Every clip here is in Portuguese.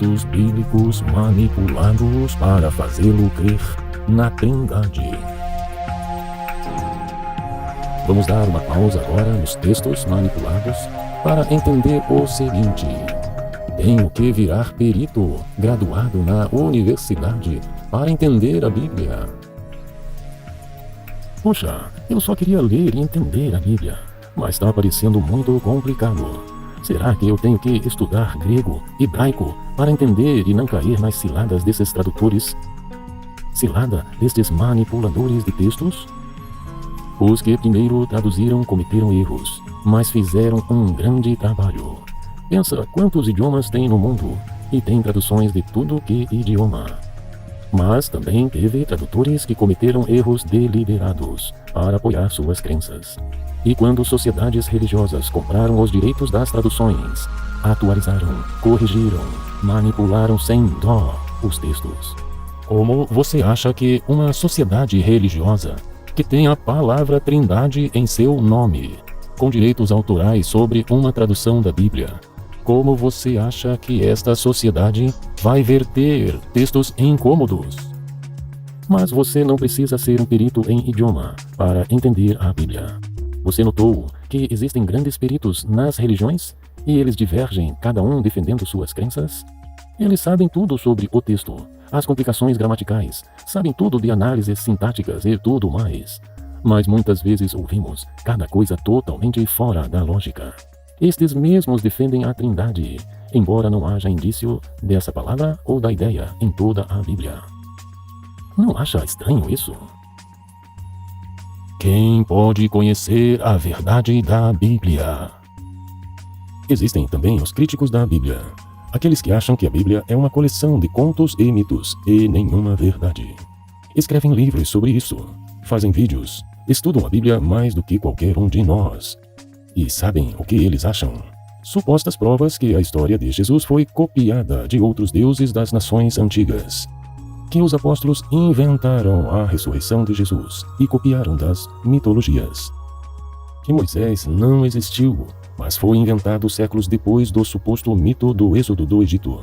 textos bíblicos manipulados para fazê-lo crer na Trindade. Vamos dar uma pausa agora nos textos manipulados para entender o seguinte: tenho que virar perito graduado na universidade para entender a Bíblia. Poxa, eu só queria ler e entender a Bíblia, mas está parecendo muito complicado. Será que eu tenho que estudar grego, hebraico, para entender e não cair nas ciladas desses tradutores? Cilada destes manipuladores de textos? Os que primeiro traduziram cometeram erros, mas fizeram um grande trabalho. Pensa quantos idiomas tem no mundo, e tem traduções de tudo que idioma. Mas também teve tradutores que cometeram erros deliberados para apoiar suas crenças. E quando sociedades religiosas compraram os direitos das traduções, atualizaram, corrigiram, manipularam sem dó os textos. Como você acha que uma sociedade religiosa que tem a palavra Trindade em seu nome, com direitos autorais sobre uma tradução da Bíblia, como você acha que esta sociedade vai verter textos incômodos? Mas você não precisa ser um perito em idioma para entender a Bíblia. Você notou que existem grandes peritos nas religiões e eles divergem, cada um defendendo suas crenças? Eles sabem tudo sobre o texto, as complicações gramaticais, sabem tudo de análises sintáticas e tudo mais. Mas muitas vezes ouvimos cada coisa totalmente fora da lógica. Estes mesmos defendem a Trindade, embora não haja indício dessa palavra ou da ideia em toda a Bíblia. Não acha estranho isso? Quem pode conhecer a verdade da Bíblia? Existem também os críticos da Bíblia, aqueles que acham que a Bíblia é uma coleção de contos e mitos e nenhuma verdade. Escrevem livros sobre isso, fazem vídeos, estudam a Bíblia mais do que qualquer um de nós. E sabem o que eles acham? Supostas provas que a história de Jesus foi copiada de outros deuses das nações antigas. Que os apóstolos inventaram a ressurreição de Jesus e copiaram das mitologias. Que Moisés não existiu, mas foi inventado séculos depois do suposto mito do êxodo do Egito.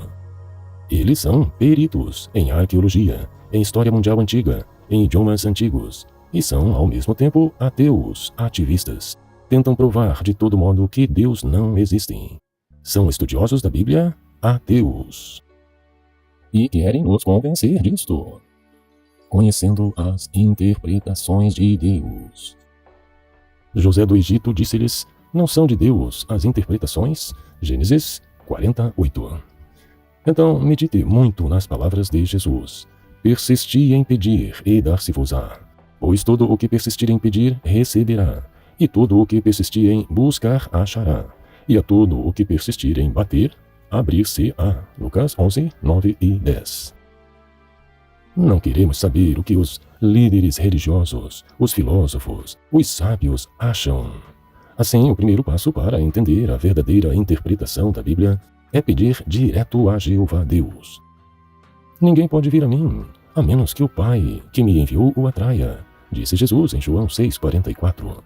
Eles são peritos em arqueologia, em história mundial antiga, em idiomas antigos, e são, ao mesmo tempo, ateus, ativistas. Tentam provar de todo modo que Deus não existe. São estudiosos da Bíblia, ateus. E querem nos convencer disto, conhecendo as interpretações de Deus. José do Egito disse-lhes: não são de Deus as interpretações? Gênesis 48. Então medite muito nas palavras de Jesus. Persisti em pedir e dar-se-vos-á. Pois todo o que persistir em pedir, receberá. E todo o que persistir em buscar, achará. E a todo o que persistir em bater, abrir-se-á. Lucas 11, 9 e 10. Não queremos saber o que os líderes religiosos, os filósofos, os sábios acham. Assim, o primeiro passo para entender a verdadeira interpretação da Bíblia é pedir direto a Jeová Deus. Ninguém pode vir a mim, a menos que o Pai que me enviou o atraia, disse Jesus em João 6,44.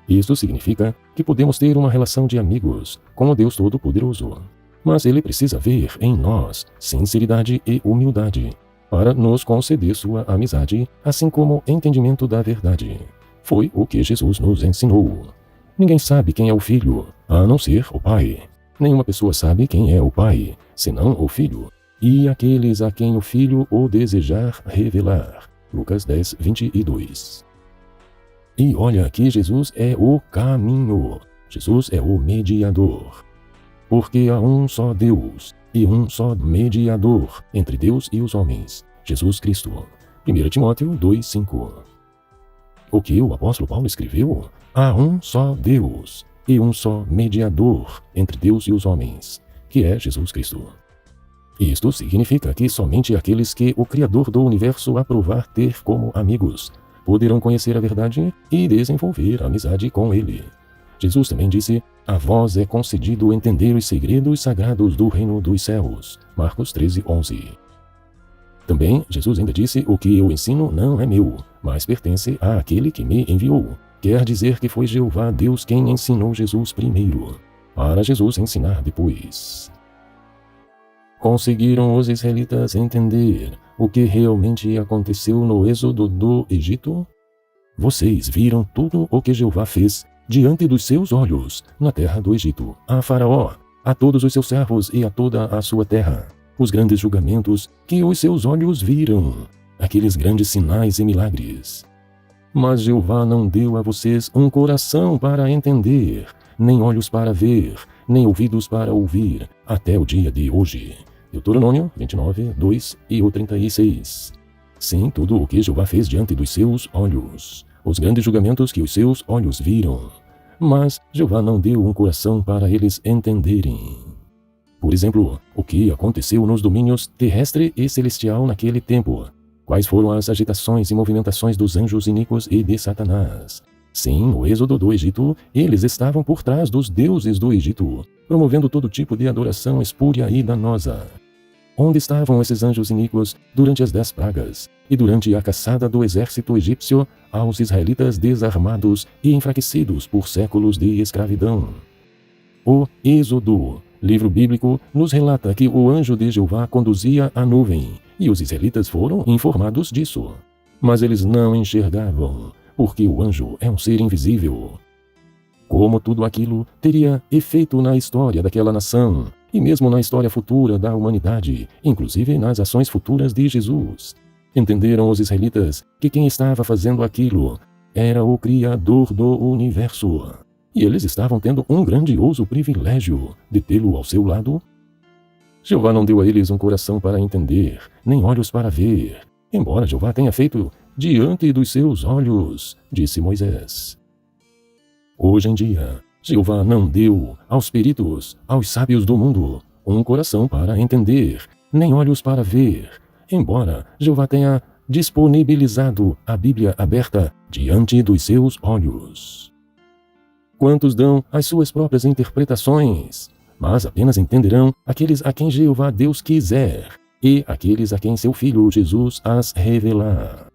Isso significa que podemos ter uma relação de amigos com o Deus Todo-Poderoso. Mas Ele precisa ver em nós sinceridade e humildade para nos conceder sua amizade, assim como entendimento da verdade. Foi o que Jesus nos ensinou. Ninguém sabe quem é o Filho, a não ser o Pai. Nenhuma pessoa sabe quem é o Pai, senão o Filho, e aqueles a quem o Filho o desejar revelar. Lucas 10, 22. E olha que Jesus é o caminho. Jesus é o mediador. Porque há um só Deus e um só mediador entre Deus e os homens, Jesus Cristo. 1 Timóteo 2,5. O que o apóstolo Paulo escreveu? Há um só Deus e um só mediador entre Deus e os homens, que é Jesus Cristo. Isto significa que somente aqueles que o Criador do universo aprovar ter como amigos poderão conhecer a verdade e desenvolver amizade com Ele. Jesus também disse: a vós é concedido entender os segredos sagrados do reino dos céus. Marcos 13, 11. Também Jesus ainda disse: o que eu ensino não é meu, mas pertence àquele que me enviou. Quer dizer que foi Jeová Deus quem ensinou Jesus primeiro, para Jesus ensinar depois. Conseguiram os israelitas entender o que realmente aconteceu no êxodo do Egito? Vocês viram tudo o que Jeová fez diante dos seus olhos na terra do Egito, a Faraó, a todos os seus servos e a toda a sua terra. Os grandes julgamentos que os seus olhos viram, aqueles grandes sinais e milagres. Mas Jeová não deu a vocês um coração para entender, nem olhos para ver, nem ouvidos para ouvir, até o dia de hoje. Deuteronômio 29, 2 e o 36. Sim, tudo o que Jeová fez diante dos seus olhos, os grandes julgamentos que os seus olhos viram. Mas Jeová não deu um coração para eles entenderem. Por exemplo, o que aconteceu nos domínios terrestre e celestial naquele tempo? Quais foram as agitações e movimentações dos anjos iníquos e de Satanás? Sim, no êxodo do Egito, eles estavam por trás dos deuses do Egito, promovendo todo tipo de adoração espúria e danosa. Onde estavam esses anjos iníquos durante as 10 pragas e durante a caçada do exército egípcio aos israelitas desarmados e enfraquecidos por séculos de escravidão? O Êxodo, livro bíblico, nos relata que o anjo de Jeová conduzia a nuvem, e os israelitas foram informados disso. Mas eles não enxergavam, porque o anjo é um ser invisível. Como tudo aquilo teria efeito na história daquela nação, e mesmo na história futura da humanidade, inclusive nas ações futuras de Jesus. Entenderam os israelitas que quem estava fazendo aquilo era o Criador do universo. E eles estavam tendo um grandioso privilégio de tê-lo ao seu lado. Jeová não deu a eles um coração para entender, nem olhos para ver, embora Jeová tenha feito diante dos seus olhos, disse Moisés. Hoje em dia, Jeová não deu aos peritos, aos sábios do mundo, um coração para entender, nem olhos para ver, embora Jeová tenha disponibilizado a Bíblia aberta diante dos seus olhos. Quantos dão as suas próprias interpretações, mas apenas entenderão aqueles a quem Jeová Deus quiser e aqueles a quem seu Filho Jesus as revelar.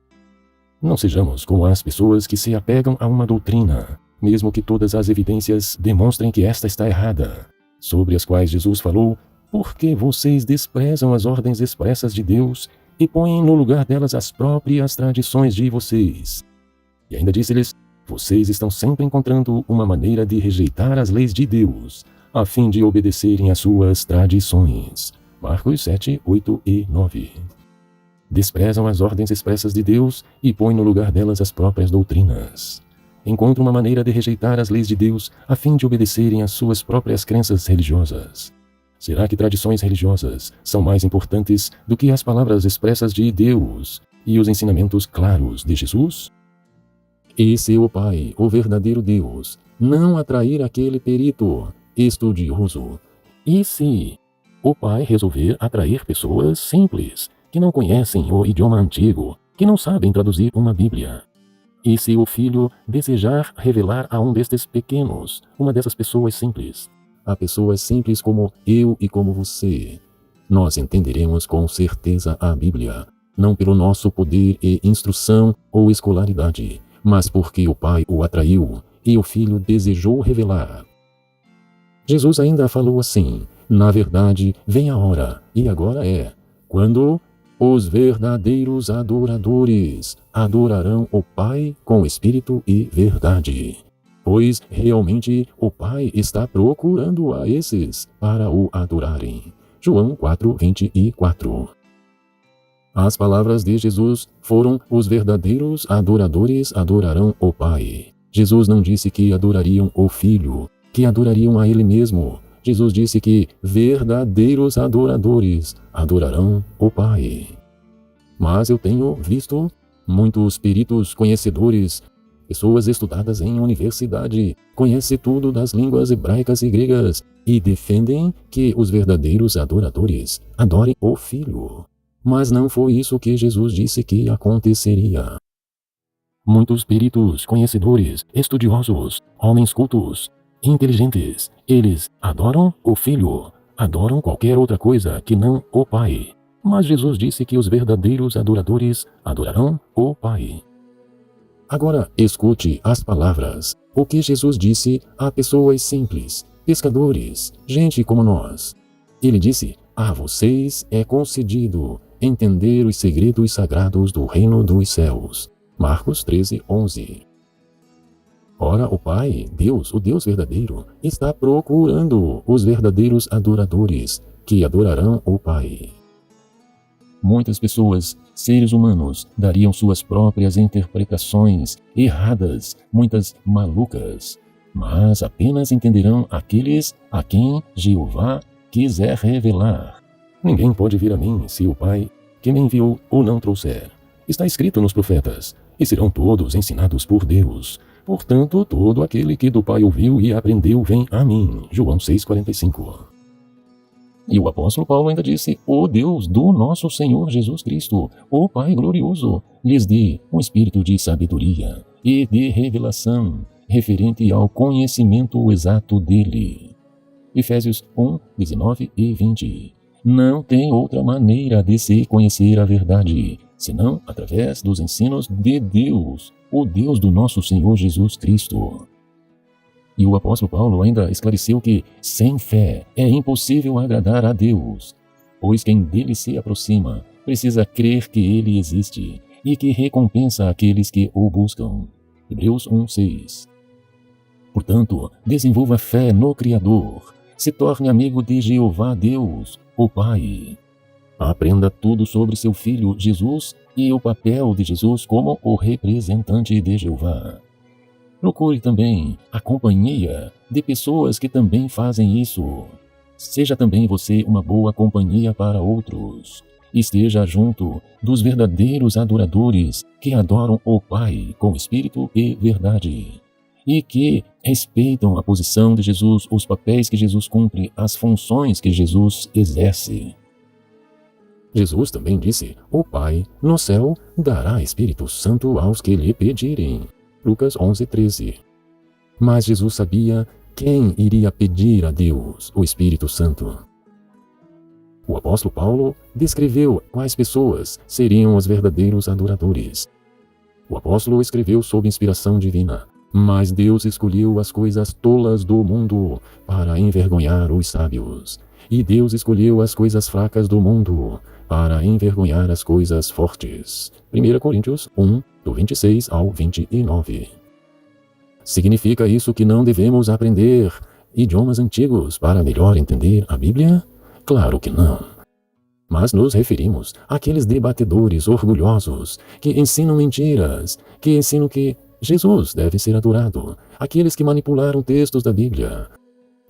Não sejamos como as pessoas que se apegam a uma doutrina, mesmo que todas as evidências demonstrem que esta está errada, sobre as quais Jesus falou, porque vocês desprezam as ordens expressas de Deus e põem no lugar delas as próprias tradições de vocês. E ainda disse-lhes, vocês estão sempre encontrando uma maneira de rejeitar as leis de Deus, a fim de obedecerem às suas tradições. Marcos 7, 8 e 9. Desprezam as ordens expressas de Deus e põem no lugar delas as próprias doutrinas. Encontram uma maneira de rejeitar as leis de Deus a fim de obedecerem às suas próprias crenças religiosas. Será que tradições religiosas são mais importantes do que as palavras expressas de Deus e os ensinamentos claros de Jesus? E se o Pai, o verdadeiro Deus, não atrair aquele perito estudioso? E se o Pai resolver atrair pessoas simples, que não conhecem o idioma antigo, que não sabem traduzir uma Bíblia? E se o Filho desejar revelar a um destes pequenos, uma dessas pessoas simples, a pessoas simples como eu e como você, nós entenderemos com certeza a Bíblia, não pelo nosso poder e instrução ou escolaridade, mas porque o Pai o atraiu e o Filho desejou revelar. Jesus ainda falou assim, na verdade, vem a hora, e agora é, quando os verdadeiros adoradores adorarão o Pai com espírito e verdade. Pois realmente o Pai está procurando a esses para o adorarem. João 4, 24. As palavras de Jesus foram: os verdadeiros adoradores adorarão o Pai. Jesus não disse que adorariam o Filho, que adorariam a Ele mesmo. Jesus disse que verdadeiros adoradores adorarão o Pai. Mas eu tenho visto muitos peritos conhecedores, pessoas estudadas em universidade, conhecem tudo das línguas hebraicas e gregas e defendem que os verdadeiros adoradores adorem o Filho. Mas não foi isso que Jesus disse que aconteceria. Muitos peritos, conhecedores, estudiosos, homens cultos, inteligentes, eles adoram o Filho, adoram qualquer outra coisa que não o Pai. Mas Jesus disse que os verdadeiros adoradores adorarão o Pai. Agora escute as palavras, o que Jesus disse a pessoas simples, pescadores, gente como nós. Ele disse, A vocês é concedido entender os segredos sagrados do reino dos céus. Marcos 13:11. Ora, o Pai, Deus, o Deus verdadeiro, está procurando os verdadeiros adoradores que adorarão o Pai. Muitas pessoas, seres humanos, dariam suas próprias interpretações erradas, muitas malucas, mas apenas entenderão aqueles a quem Jeová quiser revelar. Ninguém pode vir a mim se o Pai, que me enviou, o não trouxer. Está escrito nos profetas, e serão todos ensinados por Deus. Portanto, todo aquele que do Pai ouviu e aprendeu vem a mim. João 6,45. E o apóstolo Paulo ainda disse: o Deus do nosso Senhor Jesus Cristo, o Pai glorioso, lhes dê um espírito de sabedoria e de revelação, referente ao conhecimento exato dele. Efésios 1:19 e 20. Não tem outra maneira de se conhecer a verdade, senão através dos ensinos de Deus, o Deus do nosso Senhor Jesus Cristo. E o apóstolo Paulo ainda esclareceu que, sem fé, é impossível agradar a Deus, pois quem dele se aproxima precisa crer que ele existe e que recompensa aqueles que o buscam. Hebreus 1:6. Portanto, desenvolva fé no Criador, se torne amigo de Jeová Deus, o Pai. Aprenda tudo sobre seu Filho Jesus e o papel de Jesus como o representante de Jeová. Procure também a companhia de pessoas que também fazem isso. Seja também você uma boa companhia para outros. Esteja junto dos verdadeiros adoradores que adoram o Pai com espírito e verdade, e que respeitam a posição de Jesus, os papéis que Jesus cumpre, as funções que Jesus exerce. Jesus também disse: o Pai, no céu, dará Espírito Santo aos que lhe pedirem. Lucas 11:13. Mas Jesus sabia quem iria pedir a Deus o Espírito Santo. O apóstolo Paulo descreveu quais pessoas seriam os verdadeiros adoradores. O apóstolo escreveu sob inspiração divina: mas Deus escolheu as coisas tolas do mundo para envergonhar os sábios, e Deus escolheu as coisas fracas do mundo para envergonhar as coisas fortes. 1 Coríntios 1, do 26 ao 29. Significa isso que não devemos aprender idiomas antigos para melhor entender a Bíblia? Claro que não. Mas nos referimos àqueles debatedores orgulhosos que ensinam mentiras, que ensinam que Jesus deve ser adorado, aqueles que manipularam textos da Bíblia,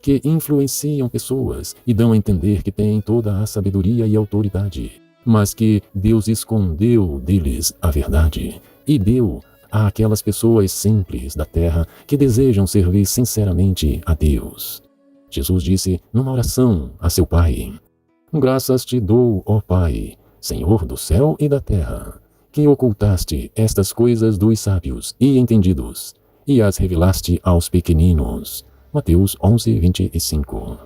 que influenciam pessoas e dão a entender que têm toda a sabedoria e autoridade, mas que Deus escondeu deles a verdade e deu àquelas pessoas simples da terra que desejam servir sinceramente a Deus. Jesus disse numa oração a seu Pai: graças te dou, ó Pai, Senhor do céu e da terra, que ocultaste estas coisas dos sábios e entendidos e as revelaste aos pequeninos. Mateus 11:25.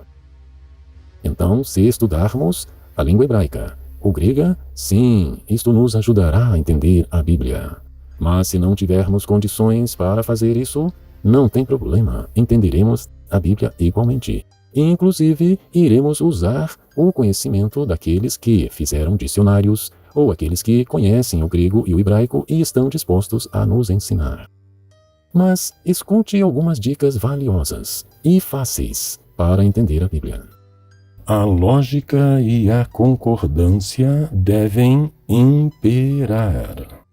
Então, se estudarmos a língua hebraica ou grega, sim, isto nos ajudará a entender a Bíblia. Mas se não tivermos condições para fazer isso, não tem problema, entenderemos a Bíblia igualmente. E, inclusive, iremos usar o conhecimento daqueles que fizeram dicionários ou aqueles que conhecem o grego e o hebraico e estão dispostos a nos ensinar. Mas escute algumas dicas valiosas e fáceis para entender a Bíblia. A lógica e a concordância devem imperar.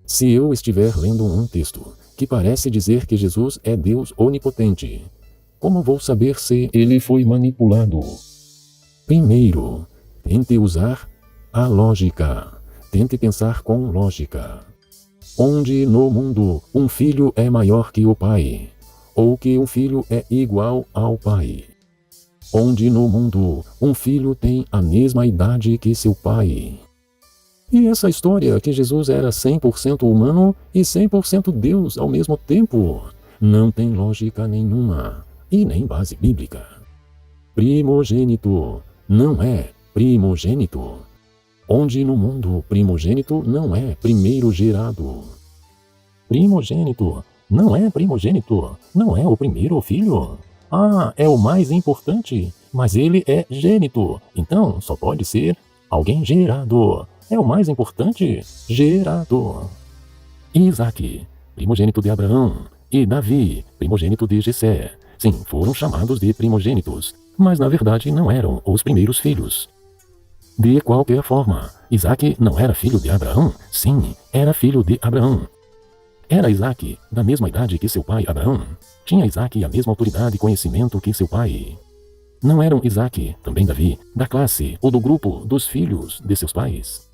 Se eu estiver lendo um texto que parece dizer que Jesus é Deus onipotente, como vou saber se ele foi manipulado? Primeiro, tente usar a lógica. Tente pensar com lógica. Onde no mundo um filho é maior que o pai, ou que um filho é igual ao pai? Onde no mundo um filho tem a mesma idade que seu pai? E essa história que Jesus era 100% humano e 100% Deus ao mesmo tempo não tem lógica nenhuma e nem base bíblica. Primogênito não é primogênito. Onde no mundo primogênito não é primeiro gerado. Primogênito não é primogênito, não é o primeiro filho. Ah, é o mais importante, Mas ele é gênito, então só pode ser alguém gerado. É o mais importante, gerado. Isaque, primogênito de Abraão, e Davi, primogênito de Jessé. Sim, foram chamados de primogênitos, mas na verdade não eram os primeiros filhos. De qualquer forma, Isaque não era filho de Abraão? Sim, era filho de Abraão. Era Isaque da mesma idade que seu pai Abraão? Tinha Isaque a mesma autoridade e conhecimento que seu pai? Não eram Isaque, também Davi, da classe ou do grupo dos filhos de seus pais?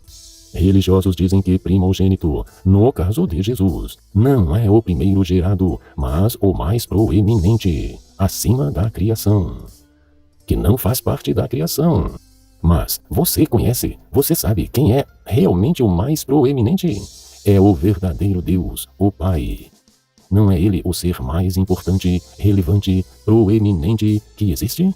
Religiosos dizem que primogênito, no caso de Jesus, não é o primeiro gerado, mas o mais proeminente, acima da criação. Que não faz parte da criação. Mas você conhece, você sabe quem é realmente o mais proeminente? É o verdadeiro Deus, o Pai. Não é ele o ser mais importante, relevante, proeminente que existe?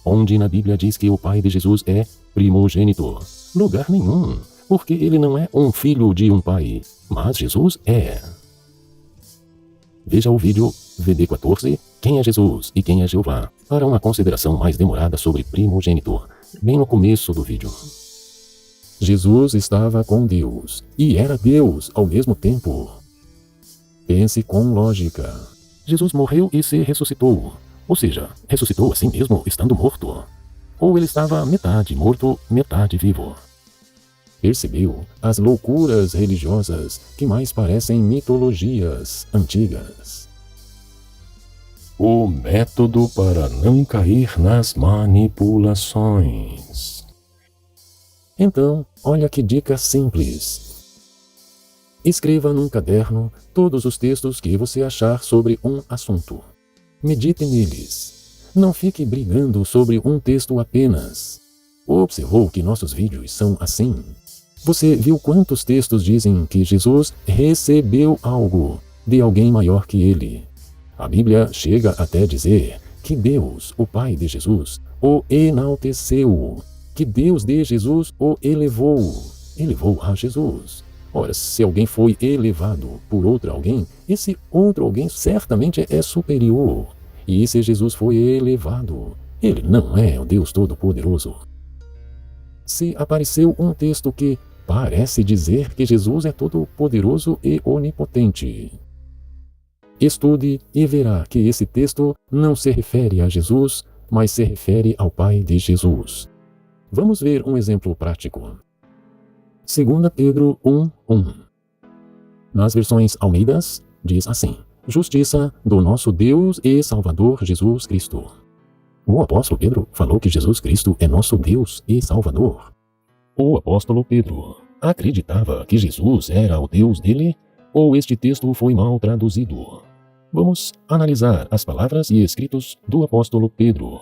Onde na Bíblia diz que o pai de Jesus é primogênito? Lugar nenhum, porque ele não é um filho de um pai, mas Jesus é. Veja o vídeo VD14, Quem é Jesus e quem é Jeová, para uma consideração mais demorada sobre primogênito, bem no começo do vídeo. Jesus estava com Deus, e era Deus ao mesmo tempo. Pense com lógica. Jesus morreu e se ressuscitou, ou seja, ressuscitou a si mesmo estando morto. Ou ele estava metade morto, metade vivo. Percebeu as loucuras religiosas que mais parecem mitologias antigas. O método para não cair nas manipulações. Então, olha que dica simples. Escreva num caderno todos os textos que você achar sobre um assunto. Medite neles. Não fique brigando sobre um texto apenas. Observou que nossos vídeos são assim? Você viu quantos textos dizem que Jesus recebeu algo de alguém maior que ele? A Bíblia chega até dizer que Deus, o Pai de Jesus, o enalteceu, que Deus de Jesus o elevou a Jesus. Ora, se alguém foi elevado por outro alguém, esse outro alguém certamente é superior. E se Jesus foi elevado, ele não é o Deus Todo-Poderoso. Se apareceu um texto que parece dizer que Jesus é todo-poderoso e onipotente, estude e verá que esse texto não se refere a Jesus, mas se refere ao Pai de Jesus. Vamos ver um exemplo prático. 2 Pedro 1:1. Nas versões Almeidas, diz assim: Justiça do nosso Deus e Salvador Jesus Cristo. O apóstolo Pedro falou que Jesus Cristo é nosso Deus e Salvador. O apóstolo Pedro acreditava que Jesus era o Deus dele, ou este texto foi mal traduzido? Vamos analisar as palavras e escritos do apóstolo Pedro.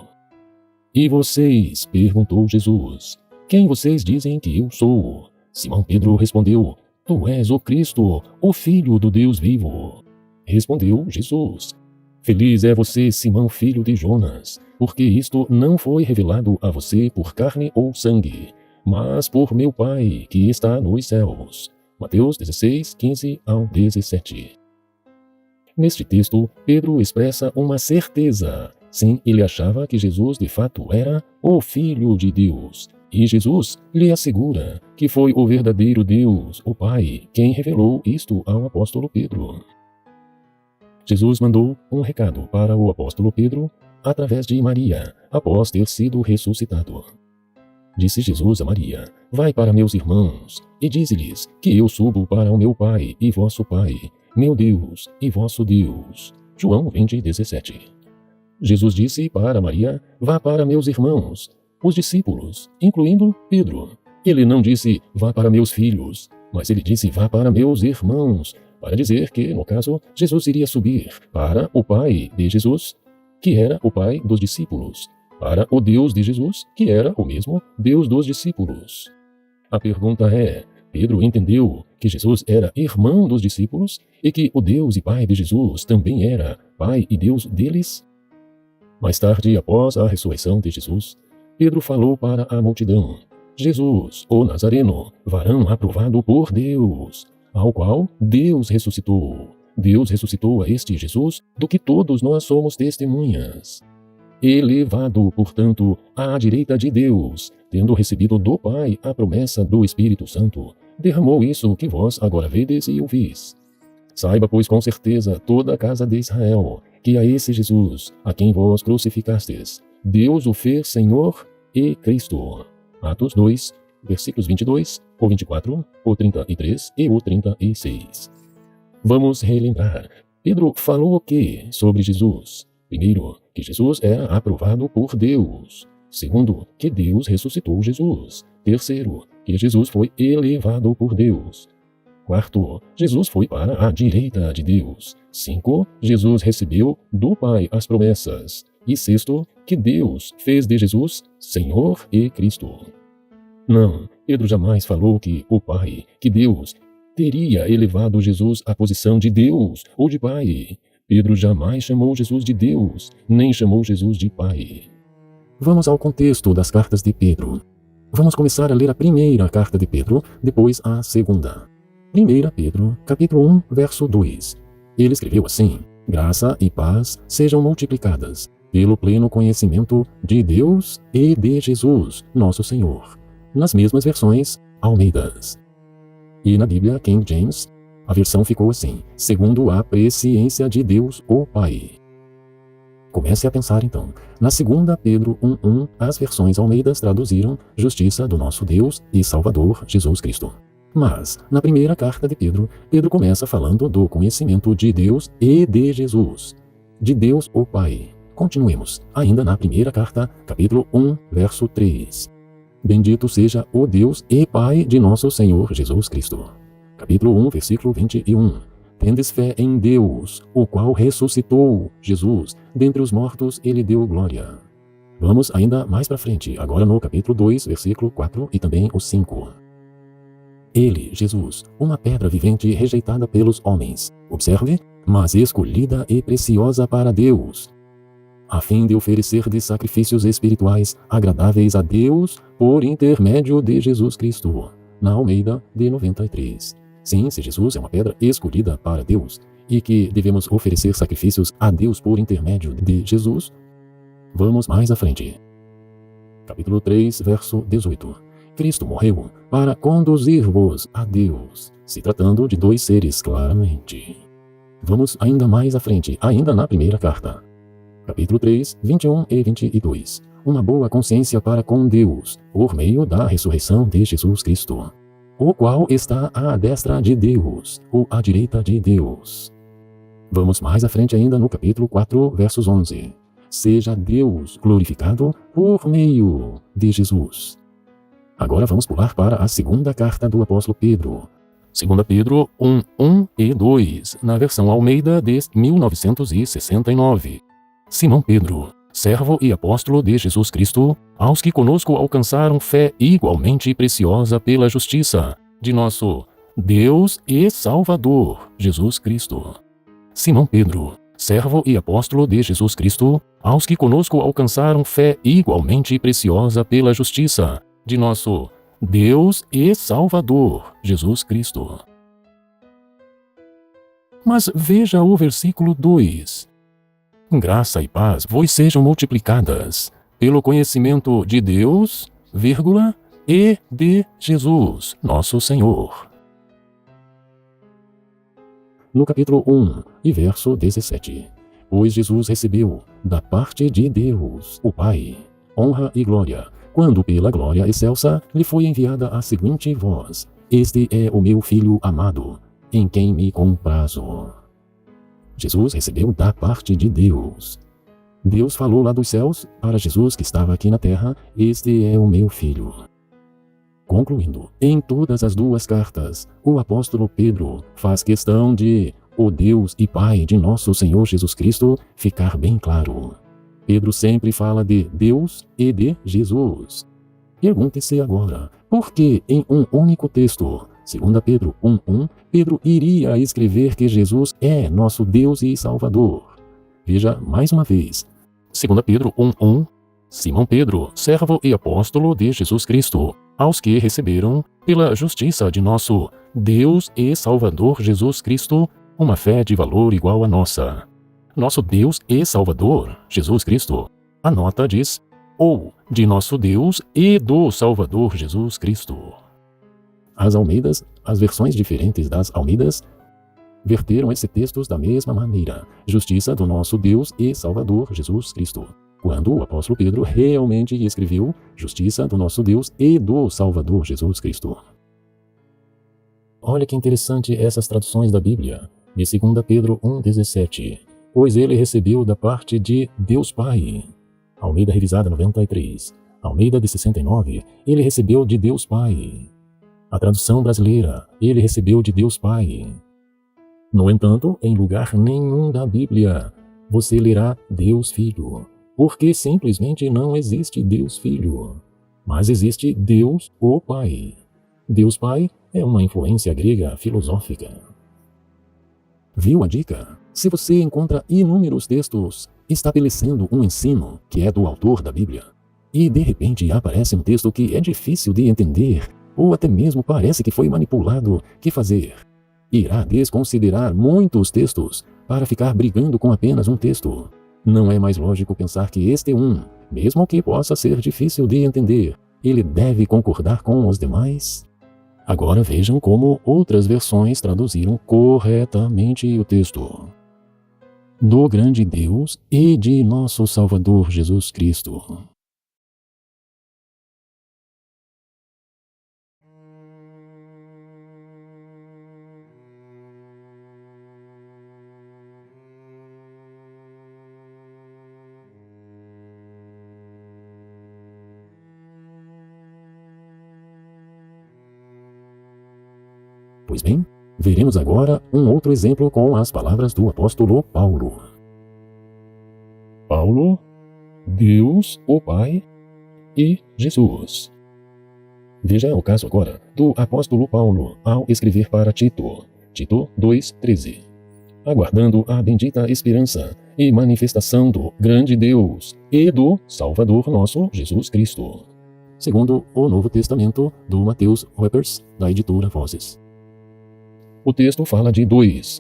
E vocês, perguntou Jesus, quem vocês dizem que eu sou? Simão Pedro respondeu, tu és o Cristo, o Filho do Deus vivo. Respondeu Jesus, feliz é você, Simão, filho de Jonas, porque isto não foi revelado a você por carne ou sangue, mas por meu Pai que está nos céus. Mateus 16, 15 ao 17. Neste texto, Pedro expressa uma certeza. Sim, ele achava que Jesus de fato era o Filho de Deus. E Jesus lhe assegura que foi o verdadeiro Deus, o Pai, quem revelou isto ao apóstolo Pedro. Jesus mandou um recado para o apóstolo Pedro através de Maria, após ter sido ressuscitado. Disse Jesus a Maria, vai para meus irmãos e dize-lhes que eu subo para o meu Pai e vosso Pai, meu Deus e vosso Deus. João 20:17. Jesus disse para Maria, vá para meus irmãos, os discípulos, incluindo Pedro. Ele não disse, vá para meus filhos, mas ele disse, vá para meus irmãos, para dizer que, no caso, Jesus iria subir para o Pai de Jesus, que era o Pai dos discípulos, para o Deus de Jesus, que era o mesmo Deus dos discípulos. A pergunta é, Pedro entendeu que Jesus era irmão dos discípulos e que o Deus e Pai de Jesus também era Pai e Deus deles? Mais tarde, após a ressurreição de Jesus, Pedro falou para a multidão, Jesus, o Nazareno, varão aprovado por Deus, ao qual Deus ressuscitou. Deus ressuscitou a este Jesus, do que todos nós somos testemunhas. elevado, portanto, à direita de Deus, tendo recebido do Pai a promessa do Espírito Santo, derramou isso que vós agora vedes e ouvis. Saiba, pois, com certeza toda a casa de Israel, que a esse Jesus, a quem vós crucificastes, Deus o fez Senhor e Cristo. Atos 2, versículos 22, o 24, o 33 e o 36. Vamos relembrar. Pedro falou o que sobre Jesus? Primeiro, que Jesus era aprovado por Deus. Segundo, que Deus ressuscitou Jesus. Terceiro, que Jesus foi elevado por Deus. Quarto, Jesus foi para a direita de Deus. 5, Jesus recebeu do Pai as promessas. E sexto, que Deus fez de Jesus Senhor e Cristo. Não, Pedro jamais falou que o Pai, que Deus, teria elevado Jesus à posição de Deus ou de Pai. Pedro jamais chamou Jesus de Deus, nem chamou Jesus de Pai. Vamos ao contexto das cartas de Pedro. Vamos começar a ler a primeira carta de Pedro, depois a segunda. 1 Pedro, capítulo 1, verso 2. Ele escreveu assim: graça e paz sejam multiplicadas pelo pleno conhecimento de Deus e de Jesus, nosso Senhor. Nas mesmas versões, Almeidas. E na Bíblia King James, a versão ficou assim: segundo a presciência de Deus, o Pai. Comece a pensar então. Na 2 Pedro 1:1, as versões Almeidas traduziram justiça do nosso Deus e Salvador Jesus Cristo. Mas, na primeira carta de Pedro, Pedro começa falando do conhecimento de Deus e de Jesus, de Deus o Pai. Continuemos, ainda na primeira carta, capítulo 1, verso 3. Bendito seja o Deus e Pai de nosso Senhor Jesus Cristo. Capítulo 1, versículo 21. Tendes fé em Deus, o qual ressuscitou Jesus dentre os mortos e lhe deu glória. Vamos ainda mais para frente, agora no capítulo 2, versículo 4 e também o 5. Ele, Jesus, uma pedra vivente rejeitada pelos homens, observe, mas escolhida e preciosa para Deus, a fim de oferecer de sacrifícios espirituais agradáveis a Deus por intermédio de Jesus Cristo. Na Almeida de 93. Sim, se Jesus é uma pedra escolhida para Deus e que devemos oferecer sacrifícios a Deus por intermédio de Jesus, vamos mais à frente. Capítulo 3, verso 18. Cristo morreu para conduzir-vos a Deus, se tratando de dois seres claramente. Vamos ainda mais à frente, ainda na primeira carta. Capítulo 3, 21 e 22. Uma boa consciência para com Deus, por meio da ressurreição de Jesus Cristo, o qual está à destra de Deus, ou à direita de Deus. Vamos mais à frente ainda no capítulo 4, versos 11. Seja Deus glorificado por meio de Jesus. Agora vamos pular para a segunda carta do apóstolo Pedro. 2 Pedro 1 e 2, na versão Almeida de 1969. Simão Pedro, servo e apóstolo de Jesus Cristo, aos que conosco alcançaram fé igualmente preciosa pela justiça de nosso Deus e Salvador, Jesus Cristo. Simão Pedro, servo e apóstolo de Jesus Cristo, aos que conosco alcançaram fé igualmente preciosa pela justiça de nosso Deus e Salvador, Jesus Cristo. Mas veja o versículo 2. Graça e paz vos sejam multiplicadas pelo conhecimento de Deus, e de Jesus, nosso Senhor. No capítulo 1 e verso 17. Pois Jesus recebeu da parte de Deus, o Pai, honra e glória, quando pela glória excelsa lhe foi enviada a seguinte voz: Este é o meu Filho amado, em quem me comprazo. Jesus recebeu da parte de Deus. Deus falou lá dos céus para Jesus que estava aqui na terra: Este é o meu Filho. Concluindo, em todas as duas cartas, o apóstolo Pedro faz questão de o Deus e Pai de nosso Senhor Jesus Cristo ficar bem claro. Pedro sempre fala de Deus e de Jesus. Pergunte-se agora, por que em um único texto, 2 Pedro 1:1, Pedro iria escrever que Jesus é nosso Deus e Salvador? Veja mais uma vez. 2 Pedro 1:1. Simão Pedro, servo e apóstolo de Jesus Cristo, aos que receberam, pela justiça de nosso Deus e Salvador Jesus Cristo, uma fé de valor igual à nossa. Nosso Deus e Salvador, Jesus Cristo, A nota diz: ou de nosso Deus e do Salvador Jesus Cristo. As versões diferentes das Almeidas, verteram esses textos da mesma maneira: justiça do nosso Deus e Salvador Jesus Cristo. Quando o apóstolo Pedro realmente escreveu justiça do nosso Deus e do Salvador Jesus Cristo. Olha que interessante essas traduções da Bíblia. De 2 Pedro 1,17. Pois ele recebeu da parte de Deus Pai. Almeida Revisada 93. Almeida de 69. Ele recebeu de Deus Pai. A tradução brasileira: ele recebeu de Deus Pai. No entanto, em lugar nenhum da Bíblia você lerá Deus Filho, porque simplesmente não existe Deus Filho, mas existe Deus o Pai. Deus Pai é uma influência grega filosófica. Viu a dica? Se você encontra inúmeros textos estabelecendo um ensino que é do autor da Bíblia, e de repente aparece um texto que é difícil de entender, ou até mesmo parece que foi manipulado, que fazer? Irá desconsiderar muitos textos para ficar brigando com apenas um texto. Não é mais lógico pensar que este mesmo que possa ser difícil de entender, ele deve concordar com os demais? Agora vejam como outras versões traduziram corretamente o texto. Do grande Deus e de nosso Salvador Jesus Cristo. Pois bem, veremos agora um outro exemplo com as palavras do apóstolo Paulo. Paulo, Deus, o Pai e Jesus. Veja o caso agora do apóstolo Paulo ao escrever para Tito, Tito 2,13. Aguardando a bendita esperança e manifestação do grande Deus e do Salvador nosso Jesus Cristo. Segundo o Novo Testamento do Mateus Weppers, da editora Vozes. O texto fala de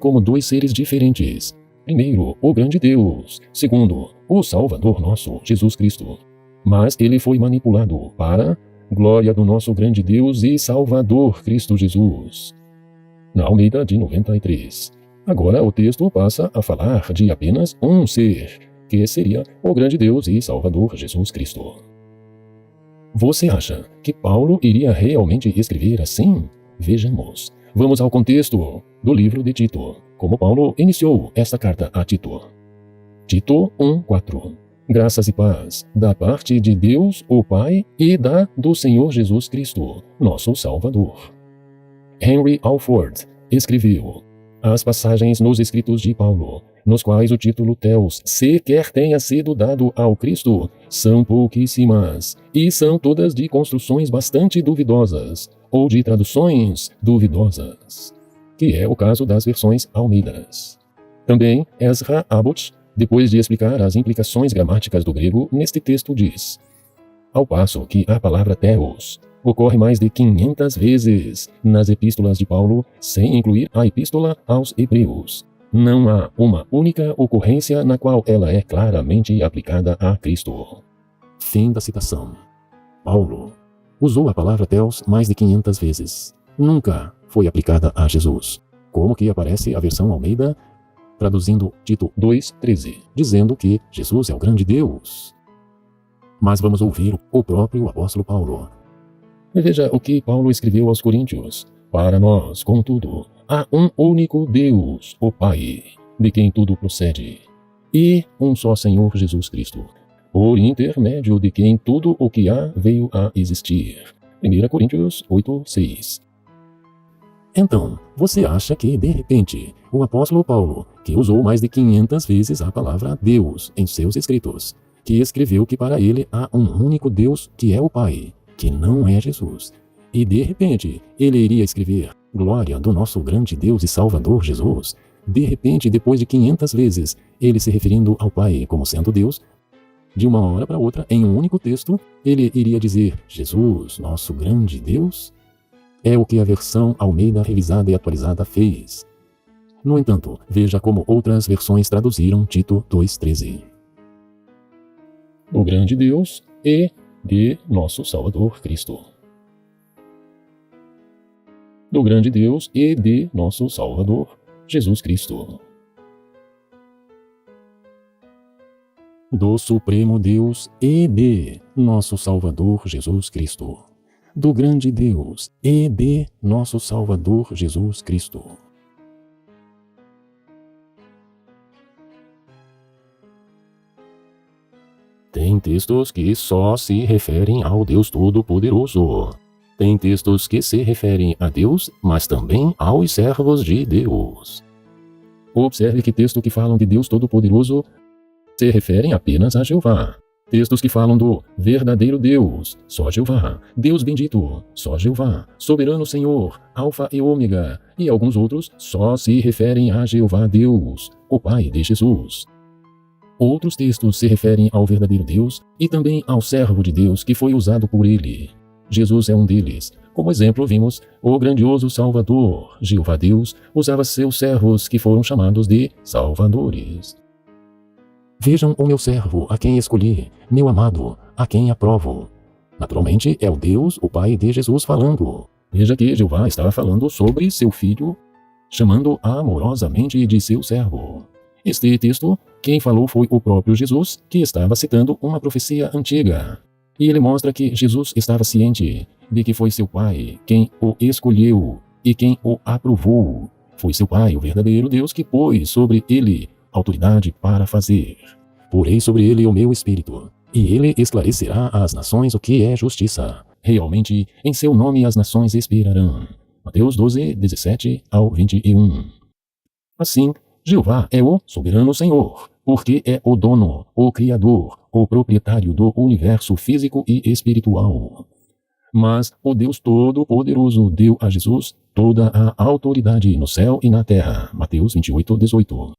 como dois seres diferentes. Primeiro, o grande Deus. Segundo, o Salvador nosso, Jesus Cristo. Mas ele foi manipulado para glória do nosso grande Deus e Salvador Cristo Jesus. Na Almeida de 93. Agora o texto passa a falar de apenas um ser, que seria o grande Deus e Salvador Jesus Cristo. Você acha que Paulo iria realmente escrever assim? Vejamos. Vamos ao contexto do livro de Tito, como Paulo iniciou esta carta a Tito. Tito 1,4. Graças e paz da parte de Deus, o Pai, e do Senhor Jesus Cristo, nosso Salvador. Henry Alford escreveu as passagens nos escritos de Paulo, nos quais o título Theos sequer tenha sido dado ao Cristo, são pouquíssimas, e são todas de construções bastante duvidosas, ou de traduções duvidosas, que é o caso das versões Almeidas. Também Ezra Abbott, depois de explicar as implicações gramáticas do grego, neste texto diz: ao passo que a palavra Theos ocorre mais de 500 vezes nas epístolas de Paulo, sem incluir a epístola aos Hebreus, não há uma única ocorrência na qual ela é claramente aplicada a Cristo. Fim da citação. Paulo usou a palavra Theos mais de 500 vezes. Nunca foi aplicada a Jesus. Como que aparece a versão Almeida, traduzindo Tito 2,13, dizendo que Jesus é o grande Deus. Mas vamos ouvir o próprio apóstolo Paulo. Veja o que Paulo escreveu aos Coríntios. Para nós, contudo, há um único Deus, o Pai, de quem tudo procede, e um só Senhor Jesus Cristo, por intermédio de quem tudo o que há veio a existir. 1 Coríntios 8,6. Então, você acha que, de repente, o apóstolo Paulo, que usou mais de 500 vezes a palavra Deus em seus escritos, que escreveu que para ele há um único Deus que é o Pai, que não é Jesus, e de repente ele iria escrever glória do nosso grande Deus e Salvador Jesus, de repente, depois de 500 vezes, ele se referindo ao Pai como sendo Deus, de uma hora para outra, em um único texto, ele iria dizer Jesus, nosso grande Deus? É o que a versão Almeida revisada e atualizada fez. No entanto, veja como outras versões traduziram Tito 2,13. do grande Deus e de nosso Salvador Cristo. Do grande Deus e de nosso Salvador Jesus Cristo. Do Supremo Deus e de nosso Salvador Jesus Cristo. Do grande Deus e de nosso Salvador Jesus Cristo. Tem textos que só se referem ao Deus Todo-Poderoso. Tem textos que se referem a Deus, mas também aos servos de Deus. Observe que textos que falam de Deus Todo-Poderoso se referem apenas a Jeová. Textos que falam do verdadeiro Deus, só Jeová, Deus bendito, só Jeová, soberano Senhor, Alfa e Ômega, e alguns outros só se referem a Jeová Deus, o Pai de Jesus. Outros textos se referem ao verdadeiro Deus e também ao servo de Deus que foi usado por ele. Jesus é um deles. Como exemplo, vimos o grandioso Salvador, Jeová Deus, usava seus servos que foram chamados de salvadores. Vejam o meu servo, a quem escolhi, meu amado, a quem aprovo. Naturalmente, é o Deus, o Pai de Jesus falando. Veja que Jeová estava falando sobre seu filho, chamando amorosamente de seu servo. Este texto, quem falou foi o próprio Jesus, que estava citando uma profecia antiga. E ele mostra que Jesus estava ciente de que foi seu Pai quem o escolheu e quem o aprovou. Foi seu Pai, o verdadeiro Deus, que pôs sobre ele autoridade para fazer. Porei sobre ele o meu Espírito, e ele esclarecerá às nações o que é justiça. Realmente, em seu nome as nações esperarão. Mateus 12, 17 ao 21. Assim, Jeová é o soberano Senhor, porque é o dono, o criador, o proprietário do universo físico e espiritual. Mas o Deus Todo-Poderoso deu a Jesus toda a autoridade no céu e na terra. Mateus 28, 18.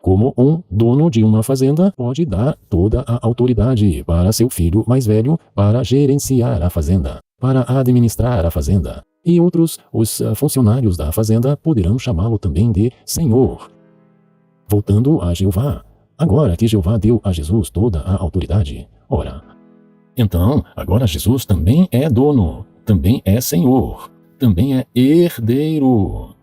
Como um dono de uma fazenda pode dar toda a autoridade para seu filho mais velho para gerenciar a fazenda, para administrar a fazenda. E outros, os funcionários da fazenda, poderão chamá-lo também de Senhor. Voltando a Jeová, agora que Jeová deu a Jesus toda a autoridade, ora, então, agora Jesus também é dono, também é Senhor, também é herdeiro,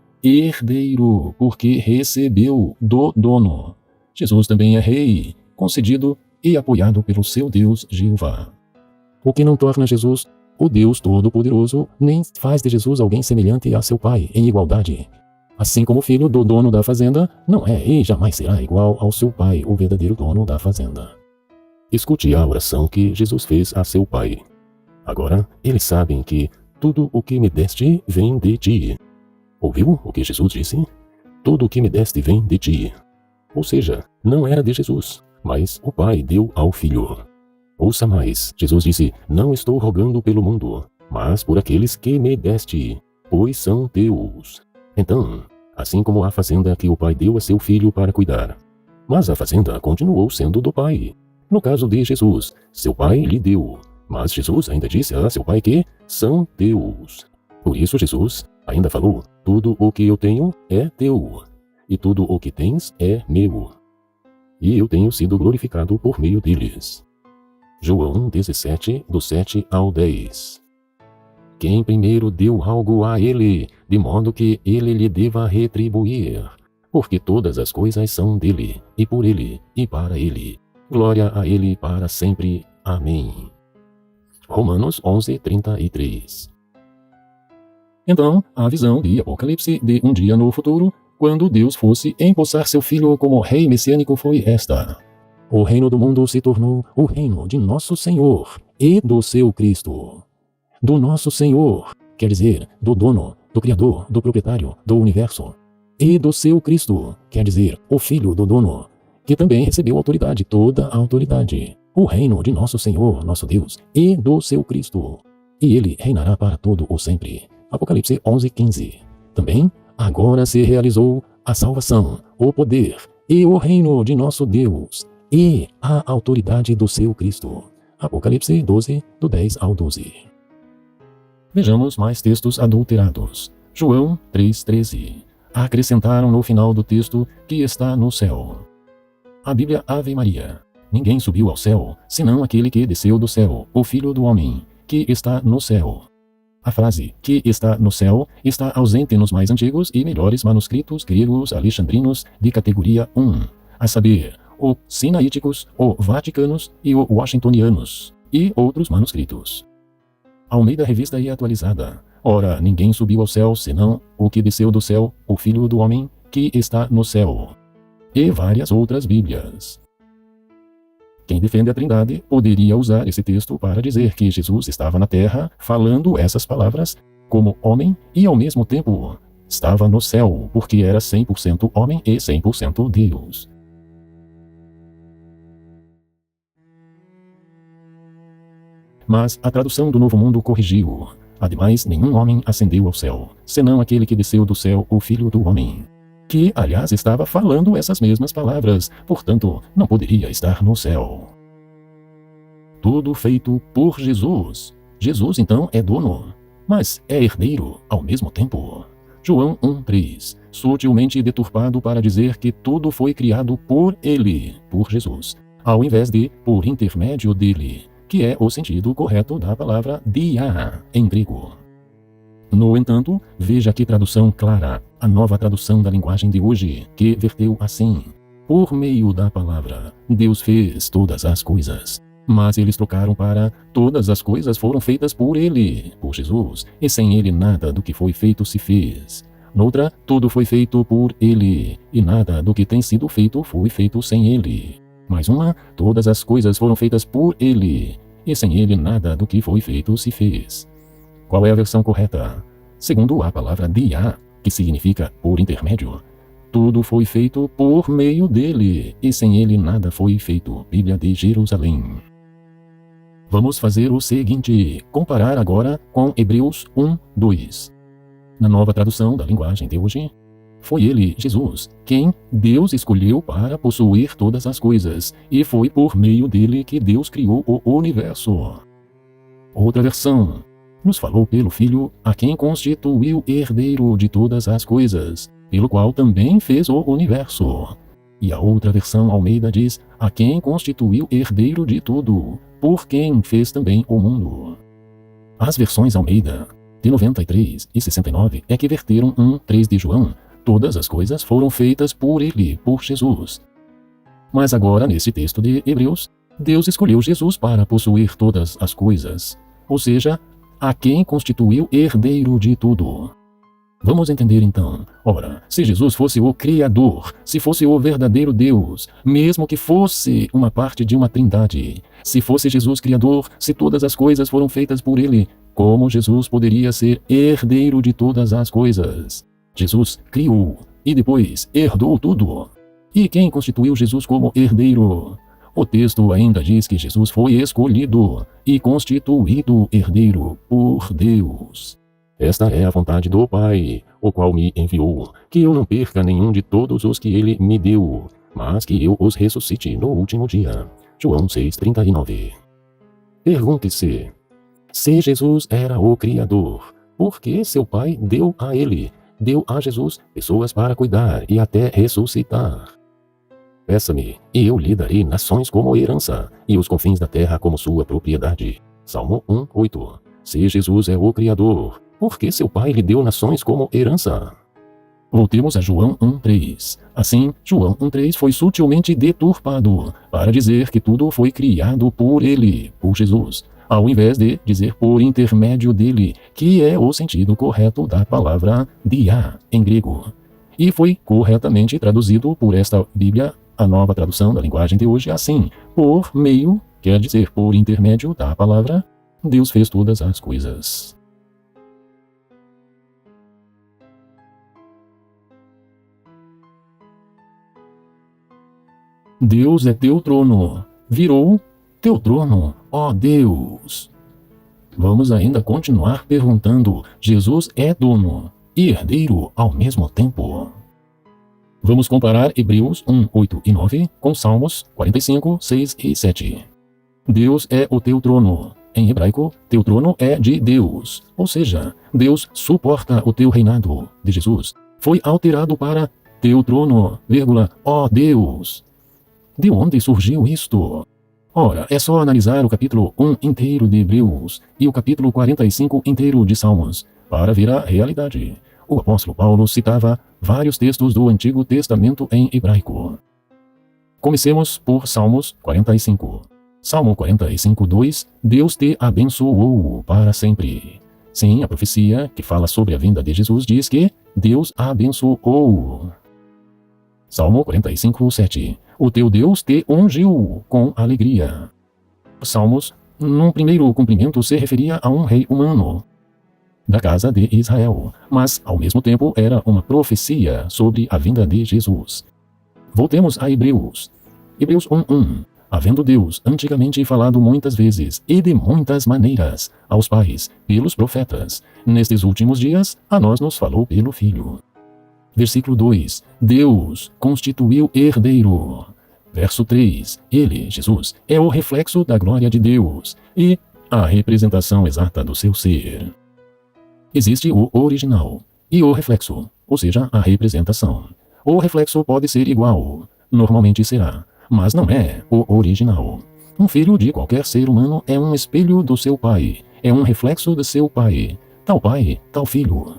porque recebeu do dono. Jesus também é rei, concedido e apoiado pelo seu Deus Jeová. O que não torna Jesus o Deus Todo-Poderoso, nem faz de Jesus alguém semelhante a seu Pai, em igualdade. Assim como o filho do dono da fazenda não é e jamais será igual ao seu Pai, o verdadeiro dono da fazenda. Escute a oração que Jesus fez a seu Pai. Agora, eles sabem que tudo o que me deste vem de ti. Ouviu o que Jesus disse? Tudo o que me deste vem de ti. Ou seja, não era de Jesus, mas o Pai deu ao Filho. Ouça mais, Jesus disse, não estou rogando pelo mundo, mas por aqueles que me deste, pois são teus. Então, assim como a fazenda que o Pai deu a seu Filho para cuidar, mas a fazenda continuou sendo do Pai. No caso de Jesus, seu Pai lhe deu, mas Jesus ainda disse a seu Pai que são teus. Por isso Jesus ainda falou, tudo o que eu tenho é teu, e tudo o que tens é meu. E eu tenho sido glorificado por meio deles. João 17, do 7 ao 10. Quem primeiro deu algo a ele, de modo que ele lhe deva retribuir, porque todas as coisas são dele, e por ele, e para ele. Glória a ele para sempre. Amém. Romanos 11, 33. Então, a visão de Apocalipse de um dia no futuro, quando Deus fosse empossar seu Filho como rei messiânico, foi esta. O reino do mundo se tornou o reino de nosso Senhor e do seu Cristo. Do nosso Senhor, quer dizer, do dono, do Criador, do proprietário, do universo. E do seu Cristo, quer dizer, o Filho do dono, que também recebeu autoridade, toda a autoridade. O reino de nosso Senhor, nosso Deus, e do seu Cristo. E ele reinará para todo o sempre. Apocalipse 11, 15. Também, agora se realizou a salvação, o poder e o reino de nosso Deus e a autoridade do seu Cristo. Apocalipse 12, do 10 ao 12. Vejamos mais textos adulterados. João 3,13. Acrescentaram no final do texto que está no céu. A Bíblia Ave Maria. ninguém subiu ao céu, senão aquele que desceu do céu, o Filho do Homem, que está no céu. A frase "que está no céu" está ausente nos mais antigos e melhores manuscritos gregos alexandrinos de categoria 1, a saber, o sinaíticos, o vaticanos e o washingtonianos, e outros manuscritos. Almeida Revista e Atualizada. Ora, ninguém subiu ao céu, senão o que desceu do céu, o Filho do Homem, que está no céu. E várias outras Bíblias. Quem defende a Trindade poderia usar esse texto para dizer que Jesus estava na terra falando essas palavras como homem e ao mesmo tempo estava no céu, porque era 100% homem e 100% Deus. Mas a tradução do Novo Mundo corrigiu. Ademais, nenhum homem ascendeu ao céu, senão aquele que desceu do céu, o Filho do Homem. Que, aliás, estava falando essas mesmas palavras, portanto, não poderia estar no céu. Tudo feito por Jesus. Jesus, então, é dono, mas é herdeiro ao mesmo tempo. João 1,3, sutilmente deturpado para dizer que tudo foi criado por ele, por Jesus, ao invés de por intermédio dele, que é o sentido correto da palavra dia em grego. No entanto, veja que tradução clara, a nova tradução da linguagem de hoje, que verteu assim: por meio da palavra, Deus fez todas as coisas. Mas eles trocaram para todas as coisas foram feitas por ele, por Jesus, e sem ele nada do que foi feito se fez. Noutra, tudo foi feito por ele, e nada do que tem sido feito foi feito sem ele. Mais uma, todas as coisas foram feitas por ele, e sem ele nada do que foi feito se fez. Qual é a versão correta? Segundo a palavra dia, que significa por intermédio, tudo foi feito por meio dele, e sem ele nada foi feito. Bíblia de Jerusalém. Vamos fazer o seguinte, comparar agora com Hebreus 1:2. Na nova tradução da linguagem de hoje, foi ele, Jesus, quem Deus escolheu para possuir todas as coisas, e foi por meio dele que Deus criou o universo. Outra versão, nos falou pelo Filho, a quem constituiu herdeiro de todas as coisas, pelo qual também fez o universo. E a outra versão Almeida diz, a quem constituiu herdeiro de tudo, por quem fez também o mundo. As versões Almeida, de 93 e 69, é que verteram 1:3 de João, todas as coisas foram feitas por ele, por Jesus. Mas agora, nesse texto de Hebreus, Deus escolheu Jesus para possuir todas as coisas, ou seja, a quem constituiu herdeiro de tudo. Vamos entender então. Ora, se Jesus fosse o Criador, se fosse o verdadeiro Deus, mesmo que fosse uma parte de uma trindade, se fosse Jesus Criador, se todas as coisas foram feitas por ele, como Jesus poderia ser herdeiro de todas as coisas? Jesus criou e depois herdou tudo. E quem constituiu Jesus como herdeiro? O texto ainda diz que Jesus foi escolhido e constituído herdeiro por Deus. Esta é a vontade do Pai, o qual me enviou, que eu não perca nenhum de todos os que ele me deu, mas que eu os ressuscite no último dia. João 6,39. Pergunte-se, se Jesus era o Criador, por que seu Pai deu a ele, deu a Jesus, pessoas para cuidar e até ressuscitar? Peça-me, e eu lhe darei nações como herança, e os confins da terra como sua propriedade. Salmo 1:8. Se Jesus é o Criador, por que seu Pai lhe deu nações como herança? Voltemos a João 1:3. Assim, João 1:3 foi sutilmente deturpado para dizer que tudo foi criado por ele, por Jesus, ao invés de dizer por intermédio dele, que é o sentido correto da palavra dia em grego. E foi corretamente traduzido por esta Bíblia, a nova tradução da linguagem de hoje, assim, por meio, quer dizer por intermédio da palavra, Deus fez todas as coisas. Deus é teu trono, virou teu trono, ó Deus. Vamos ainda continuar perguntando, Jesus é dono e herdeiro ao mesmo tempo. Vamos comparar Hebreus 1:8 e 9 com Salmos 45, 6 e 7. Deus é o teu trono. Em hebraico, teu trono é de Deus, ou seja, Deus suporta o teu reinado. De Jesus foi alterado para teu trono, ó Deus. De onde surgiu isto? Ora, é só analisar o capítulo 1 inteiro de Hebreus e o capítulo 45 inteiro de Salmos para ver a realidade. O apóstolo Paulo citava vários textos do Antigo Testamento em hebraico. Comecemos por Salmos 45. Salmo 45:2, Deus te abençoou para sempre. Sim, a profecia que fala sobre a vinda de Jesus diz que Deus a abençoou. Salmo 45:7, o teu Deus te ungiu com alegria. Salmos, num primeiro cumprimento, se referia a um rei humano da casa de Israel, mas ao mesmo tempo era uma profecia sobre a vinda de Jesus. Voltemos a Hebreus. Hebreus 1:1. Havendo Deus antigamente falado muitas vezes e de muitas maneiras aos pais pelos profetas, nestes últimos dias a nós nos falou pelo Filho. Versículo 2. Deus constituiu herdeiro. Verso 3. Ele, Jesus, é o reflexo da glória de Deus e a representação exata do seu ser. Existe o original e o reflexo, ou seja, a representação. O reflexo pode ser igual, normalmente será, mas não é o original. Um filho de qualquer ser humano é um espelho do seu pai, é um reflexo de seu pai, tal filho.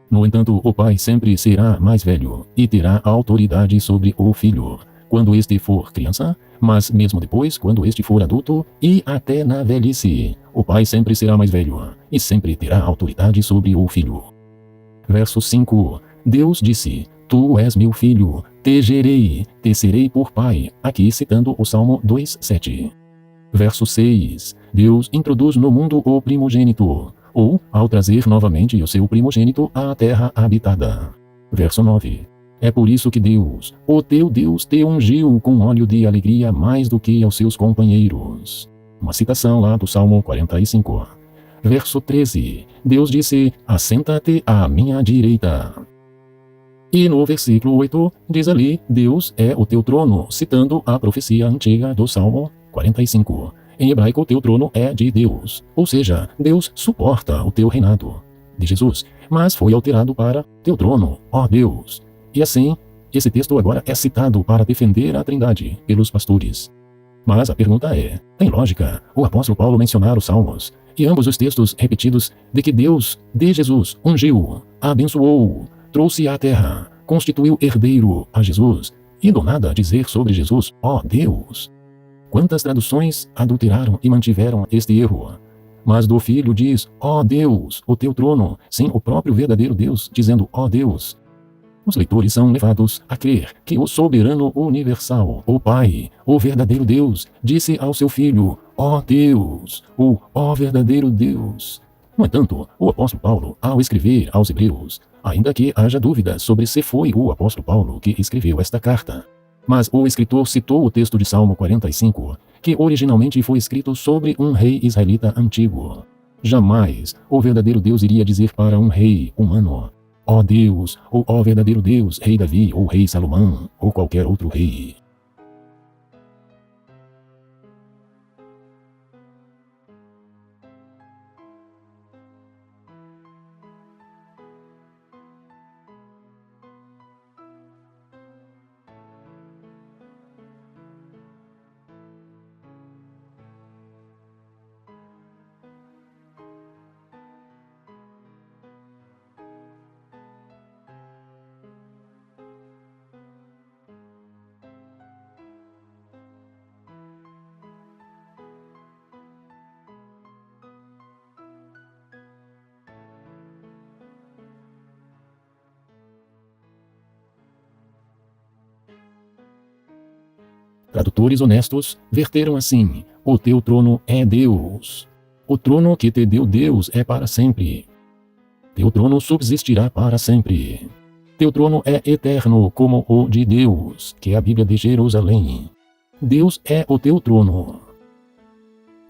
No entanto, o pai sempre será mais velho e terá autoridade sobre o filho, quando este for criança, mas mesmo depois, quando este for adulto e até na velhice, o pai sempre será mais velho e sempre terá autoridade sobre o filho. Verso 5. Deus disse: Tu és meu filho, te gerei, te serei por pai. Aqui citando o Salmo 2:7. Verso 6. Deus introduz no mundo o primogênito, ou ao trazer novamente o seu primogênito à terra habitada. Verso 9. É por isso que Deus, o teu Deus, te ungiu com óleo de alegria mais do que aos seus companheiros. Uma citação lá do Salmo 45. Verso 13. Deus disse: Assenta-te à minha direita. E no versículo 8, diz ali, Deus é o teu trono, citando a profecia antiga do Salmo 45. Em hebraico, o teu trono é de Deus, ou seja, Deus suporta o teu reinado de Jesus, mas foi alterado para teu trono, ó Deus. E assim, esse texto agora é citado para defender a Trindade pelos pastores. Mas a pergunta é, tem lógica o apóstolo Paulo mencionar os Salmos e ambos os textos repetidos de que Deus, de Jesus, ungiu, abençoou, trouxe à terra, constituiu herdeiro a Jesus, e do nada dizer sobre Jesus, ó Deus? Quantas traduções adulteraram e mantiveram este erro? Mas do Filho diz, ó Deus, o teu trono, sim, o próprio verdadeiro Deus, dizendo, ó Deus. Os leitores são levados a crer que o soberano universal, o Pai, o verdadeiro Deus, disse ao seu Filho, ó Deus, ou ó verdadeiro Deus. No entanto, o apóstolo Paulo, ao escrever aos Hebreus, ainda que haja dúvidas sobre se foi o apóstolo Paulo que escreveu esta carta, mas o escritor citou o texto de Salmo 45, que originalmente foi escrito sobre um rei israelita antigo. Jamais o verdadeiro Deus iria dizer para um rei humano, ó Deus, ou ó verdadeiro Deus, rei Davi, ou rei Salomão, ou qualquer outro rei. Tradutores honestos verteram assim, o teu trono é Deus. O trono que te deu Deus é para sempre. Teu trono subsistirá para sempre. Teu trono é eterno como o de Deus, que é a Bíblia de Jerusalém. Deus é o teu trono.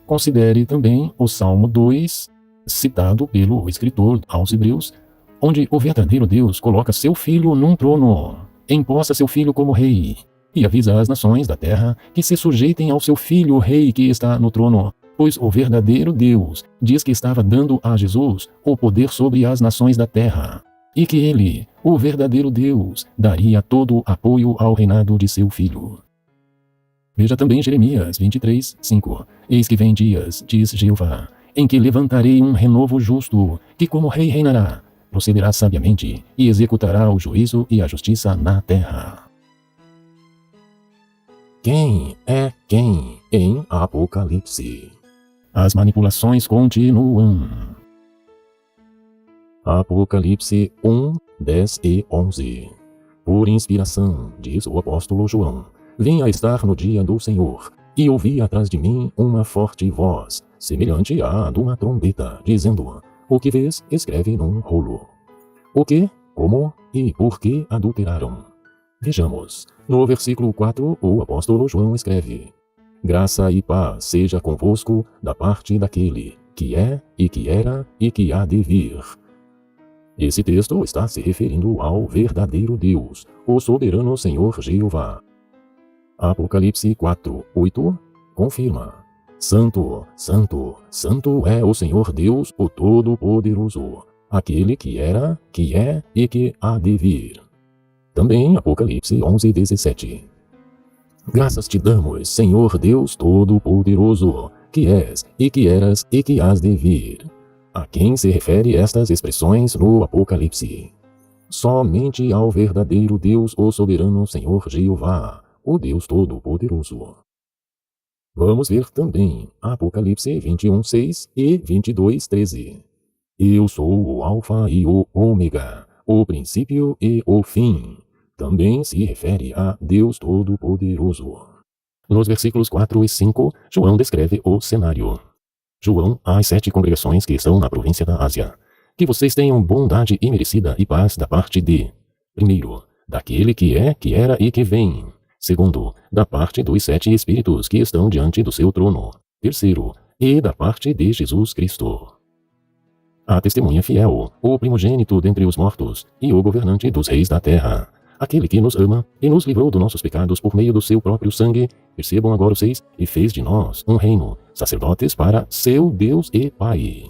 Considere também o Salmo 2, citado pelo escritor aos Hebreus, onde o verdadeiro Deus coloca seu filho num trono, empossa seu filho como rei, e avisa as nações da terra que se sujeitem ao seu filho rei que está no trono, pois o verdadeiro Deus diz que estava dando a Jesus o poder sobre as nações da terra, e que ele, o verdadeiro Deus, daria todo o apoio ao reinado de seu filho. Veja também Jeremias 23, 5. Eis que vem dias, diz Jeová, em que levantarei um renovo justo, que como rei reinará, procederá sabiamente e executará o juízo e a justiça na terra. Quem é quem em Apocalipse? As manipulações continuam. Apocalipse 1, 10 e 11. Por inspiração, diz o apóstolo João, vim a estar no dia do Senhor, e ouvi atrás de mim uma forte voz, semelhante à de uma trombeta, dizendo: o que vês, escreve num rolo. O que, como e por que adulteraram? Vejamos. No versículo 4, o apóstolo João escreve: graça e paz seja convosco da parte daquele que é, e que era, e que há de vir. Esse texto está se referindo ao verdadeiro Deus, o soberano Senhor Jeová. Apocalipse 4, 8 confirma: Santo, Santo, Santo é o Senhor Deus, o Todo-Poderoso, aquele que era, que é e que há de vir. Também Apocalipse 11, 17. Graças te damos, Senhor Deus Todo-Poderoso, que és, e que eras, e que hás de vir. A quem se refere estas expressões no Apocalipse? Somente ao verdadeiro Deus, o soberano Senhor Jeová, o Deus Todo-Poderoso. Vamos ver também Apocalipse 21, 6 e 22, 13. Eu sou o Alfa e o Ômega, o princípio e o fim. Também se refere a Deus Todo-Poderoso. Nos versículos 4 e 5, João descreve o cenário. João às 7 congregações que estão na província da Ásia. Que vocês tenham bondade imerecida e paz da parte de, primeiro, daquele que é, que era e que vem. Segundo, da parte dos 7 Espíritos que estão diante do seu trono. Terceiro, e da parte de Jesus Cristo. A testemunha fiel, o primogênito dentre os mortos e o governante dos reis da terra. Aquele que nos ama e nos livrou dos nossos pecados por meio do seu próprio sangue, percebam agora os 6, e fez de nós um reino, sacerdotes para seu Deus e Pai.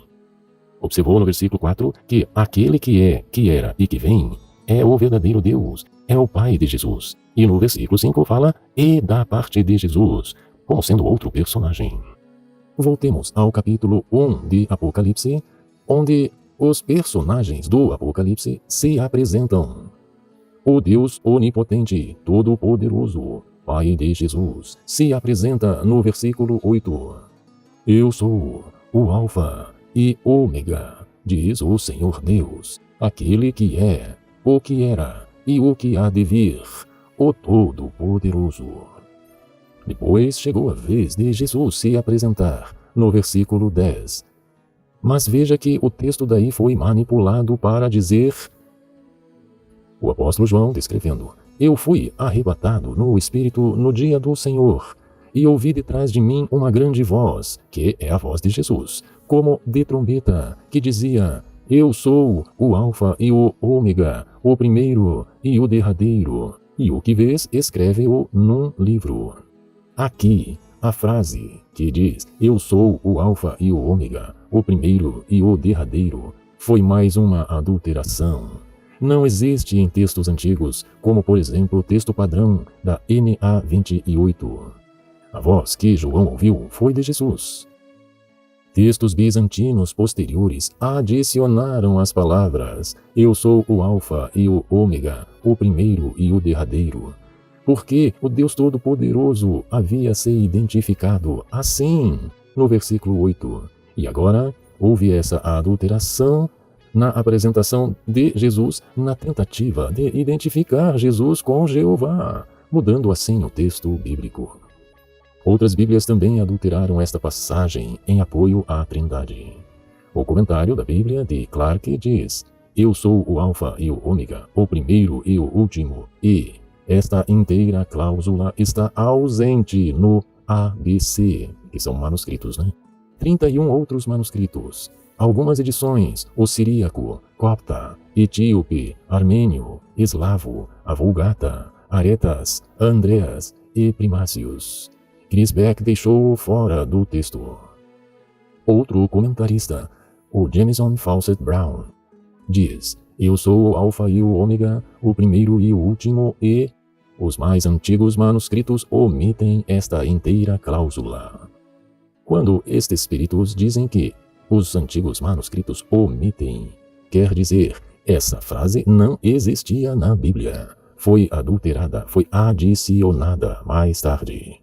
Observou no versículo 4 que aquele que é, que era e que vem é o verdadeiro Deus, é o Pai de Jesus. E no versículo 5 fala, e da parte de Jesus, como sendo outro personagem. Voltemos ao capítulo 1 de Apocalipse, onde os personagens do Apocalipse se apresentam. O Deus onipotente, todo-poderoso, Pai de Jesus, se apresenta no versículo 8. Eu sou o Alfa e Ômega, diz o Senhor Deus, aquele que é, o que era e o que há de vir, o Todo-Poderoso. Depois chegou a vez de Jesus se apresentar, no versículo 10. Mas veja que o texto daí foi manipulado para dizer... O apóstolo João descrevendo: eu fui arrebatado no Espírito no dia do Senhor, e ouvi detrás de mim uma grande voz, que é a voz de Jesus, como de trombeta, que dizia: eu sou o Alfa e o Ômega, o primeiro e o derradeiro, e o que vês, escreve-o num livro. Aqui, a frase que diz: eu sou o Alfa e o Ômega, o primeiro e o derradeiro, foi mais uma adulteração. Não existe em textos antigos, como por exemplo o texto padrão da NA 28. A voz que João ouviu foi de Jesus. Textos bizantinos posteriores adicionaram as palavras: eu sou o Alfa e o Ômega, o primeiro e o derradeiro, porque o Deus Todo-Poderoso havia se identificado assim no versículo 8. E agora houve essa adulteração na apresentação de Jesus, na tentativa de identificar Jesus com Jeová, mudando assim o texto bíblico. Outras Bíblias também adulteraram esta passagem em apoio à Trindade. O comentário da Bíblia de Clarke diz: eu sou o Alfa e o Ômega, o primeiro e o último, e esta inteira cláusula está ausente no ABC, que são manuscritos, 31 outros manuscritos. Algumas edições, o siríaco, copta, etíope, armênio, eslavo, a Vulgata, Aretas, Andreas e Primácios. Chris Beck deixou-o fora do texto. Outro comentarista, o Jamison Fawcett Brown, diz: eu sou o Alfa e o Ômega, o primeiro e o último, e Os mais antigos manuscritos omitem esta inteira cláusula. Quando estes espíritos dizem que os antigos manuscritos omitem, quer dizer, essa frase não existia na Bíblia. Foi adulterada, foi adicionada mais tarde.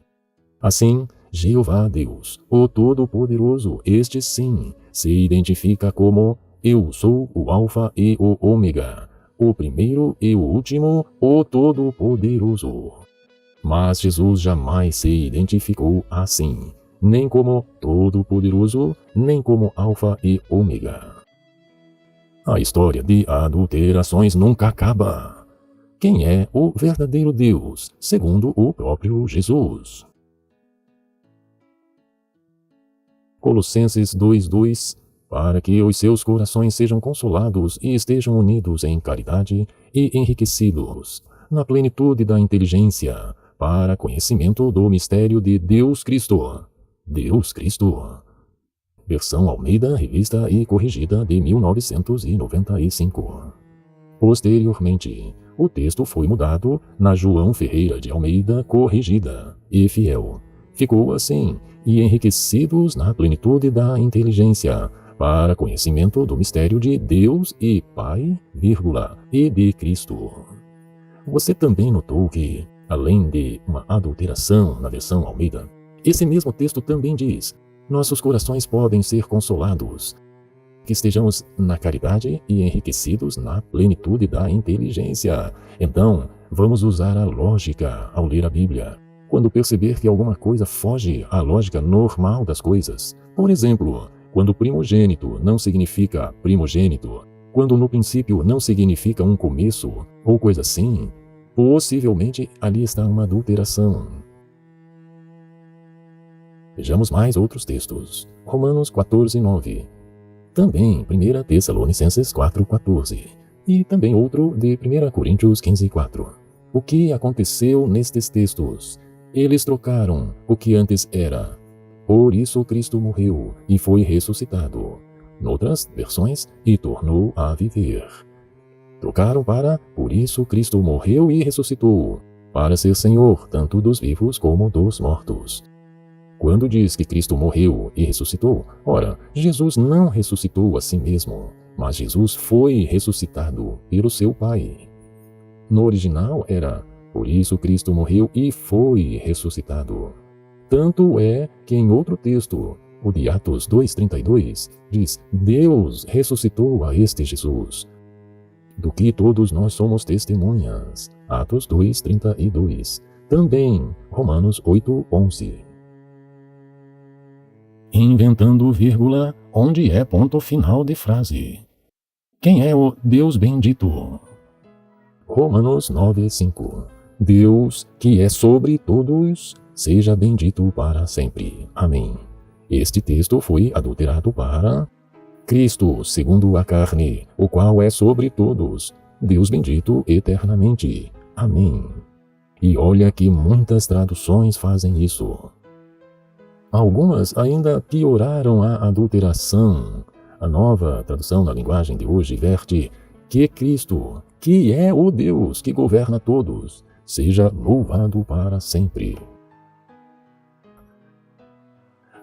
Assim, Jeová Deus, o Todo-Poderoso, este sim, se identifica como Eu sou o Alfa e o Ômega, o primeiro e o último, o Todo-Poderoso. Mas Jesus jamais se identificou assim, nem como Todo-Poderoso, nem como Alfa e Ômega. A história de adulterações nunca acaba. Quem é o verdadeiro Deus, segundo o próprio Jesus? Colossenses 2:2, para que os seus corações sejam consolados e estejam unidos em caridade e enriquecidos na plenitude da inteligência, para conhecimento do mistério de Deus Cristo. Deus Cristo. Versão Almeida, revista e corrigida de 1995. Posteriormente, o texto foi mudado na João Ferreira de Almeida, corrigida e fiel. Ficou assim, e enriquecidos na plenitude da inteligência, para conhecimento do mistério de Deus e Pai, e de Cristo. Você também notou que, além de uma adulteração na versão Almeida, esse mesmo texto também diz: nossos corações podem ser consolados, que estejamos na caridade e enriquecidos na plenitude da inteligência. Então, vamos usar a lógica ao ler a Bíblia. Quando perceber que alguma coisa foge à lógica normal das coisas, por exemplo, quando primogênito não significa primogênito, quando no princípio não significa um começo, ou coisa assim, possivelmente ali está uma adulteração. Vejamos mais outros textos. Romanos 14:9. Também 1 Tessalonicenses 4:14. E também outro de 1 Coríntios 15:4. O que aconteceu nestes textos? Eles trocaram o que antes era. Por isso Cristo morreu e foi ressuscitado. Noutras versões, e tornou a viver. Trocaram para, por isso Cristo morreu e ressuscitou, para ser Senhor tanto dos vivos como dos mortos. Quando diz que Cristo morreu e ressuscitou, ora, Jesus não ressuscitou a si mesmo, mas Jesus foi ressuscitado pelo seu Pai. No original era, por isso Cristo morreu e foi ressuscitado. Tanto é que em outro texto, o de Atos 2:32, diz: Deus ressuscitou a este Jesus, do que todos nós somos testemunhas. Atos 2:32. Também Romanos 8:11. Inventando vírgula, onde é ponto final de frase. Quem é o Deus bendito? Romanos 9:5. Deus, que é sobre todos, seja bendito para sempre. Amém. Este texto foi adulterado para Cristo, segundo a carne, o qual é sobre todos, Deus bendito eternamente. Amém. E olha que muitas traduções fazem isso. Algumas ainda pioraram a adulteração. A nova tradução na linguagem de hoje verte que Cristo, que é o Deus que governa todos, seja louvado para sempre.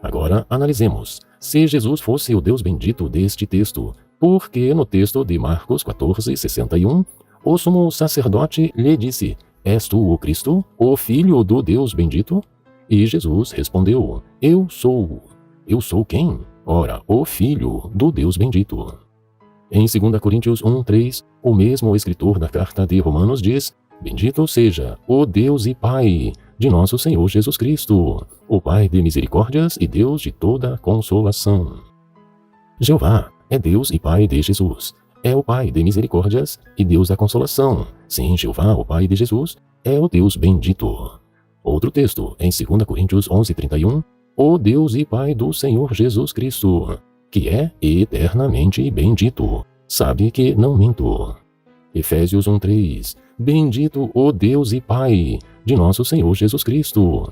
Agora analisemos. Se Jesus fosse o Deus bendito deste texto, por que no texto de Marcos 14:61, o sumo sacerdote lhe disse: És tu o Cristo, o Filho do Deus bendito? E Jesus respondeu: Eu sou. Eu sou quem? Ora, o Filho do Deus bendito. Em 2 Coríntios 1:3, o mesmo escritor da carta de Romanos diz: Bendito seja o Deus e Pai de nosso Senhor Jesus Cristo, o Pai de misericórdias e Deus de toda consolação. Jeová é Deus e Pai de Jesus. É o Pai de misericórdias e Deus da consolação. Sim, Jeová, o Pai de Jesus, é o Deus bendito. Outro texto, em 2 Coríntios 11:31, o Deus e Pai do Senhor Jesus Cristo, que é eternamente bendito. Sabe que não minto. Efésios 1:3, bendito o Deus e Pai de nosso Senhor Jesus Cristo.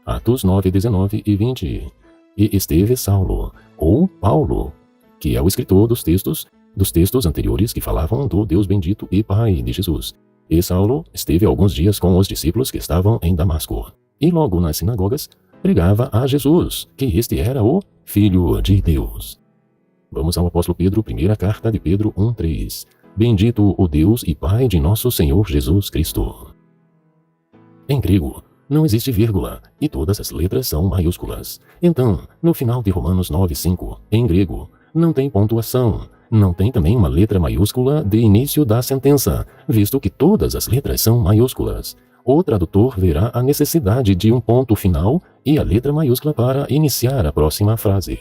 Atos 9:19 e 20. E esteve Saulo, ou Paulo, que é o escritor dos textos anteriores que falavam do Deus bendito e Pai de Jesus. E Saulo esteve alguns dias com os discípulos que estavam em Damasco. E logo nas sinagogas pregava a Jesus, que este era o Filho de Deus. Vamos ao apóstolo Pedro, primeira carta de Pedro 1:3. Bendito o Deus e Pai de nosso Senhor Jesus Cristo. Em grego, não existe vírgula, e todas as letras são maiúsculas. Então, no final de Romanos 9:5, em grego, não tem pontuação. Não tem também uma letra maiúscula de início da sentença, visto que todas as letras são maiúsculas. O tradutor verá a necessidade de um ponto final e a letra maiúscula para iniciar a próxima frase.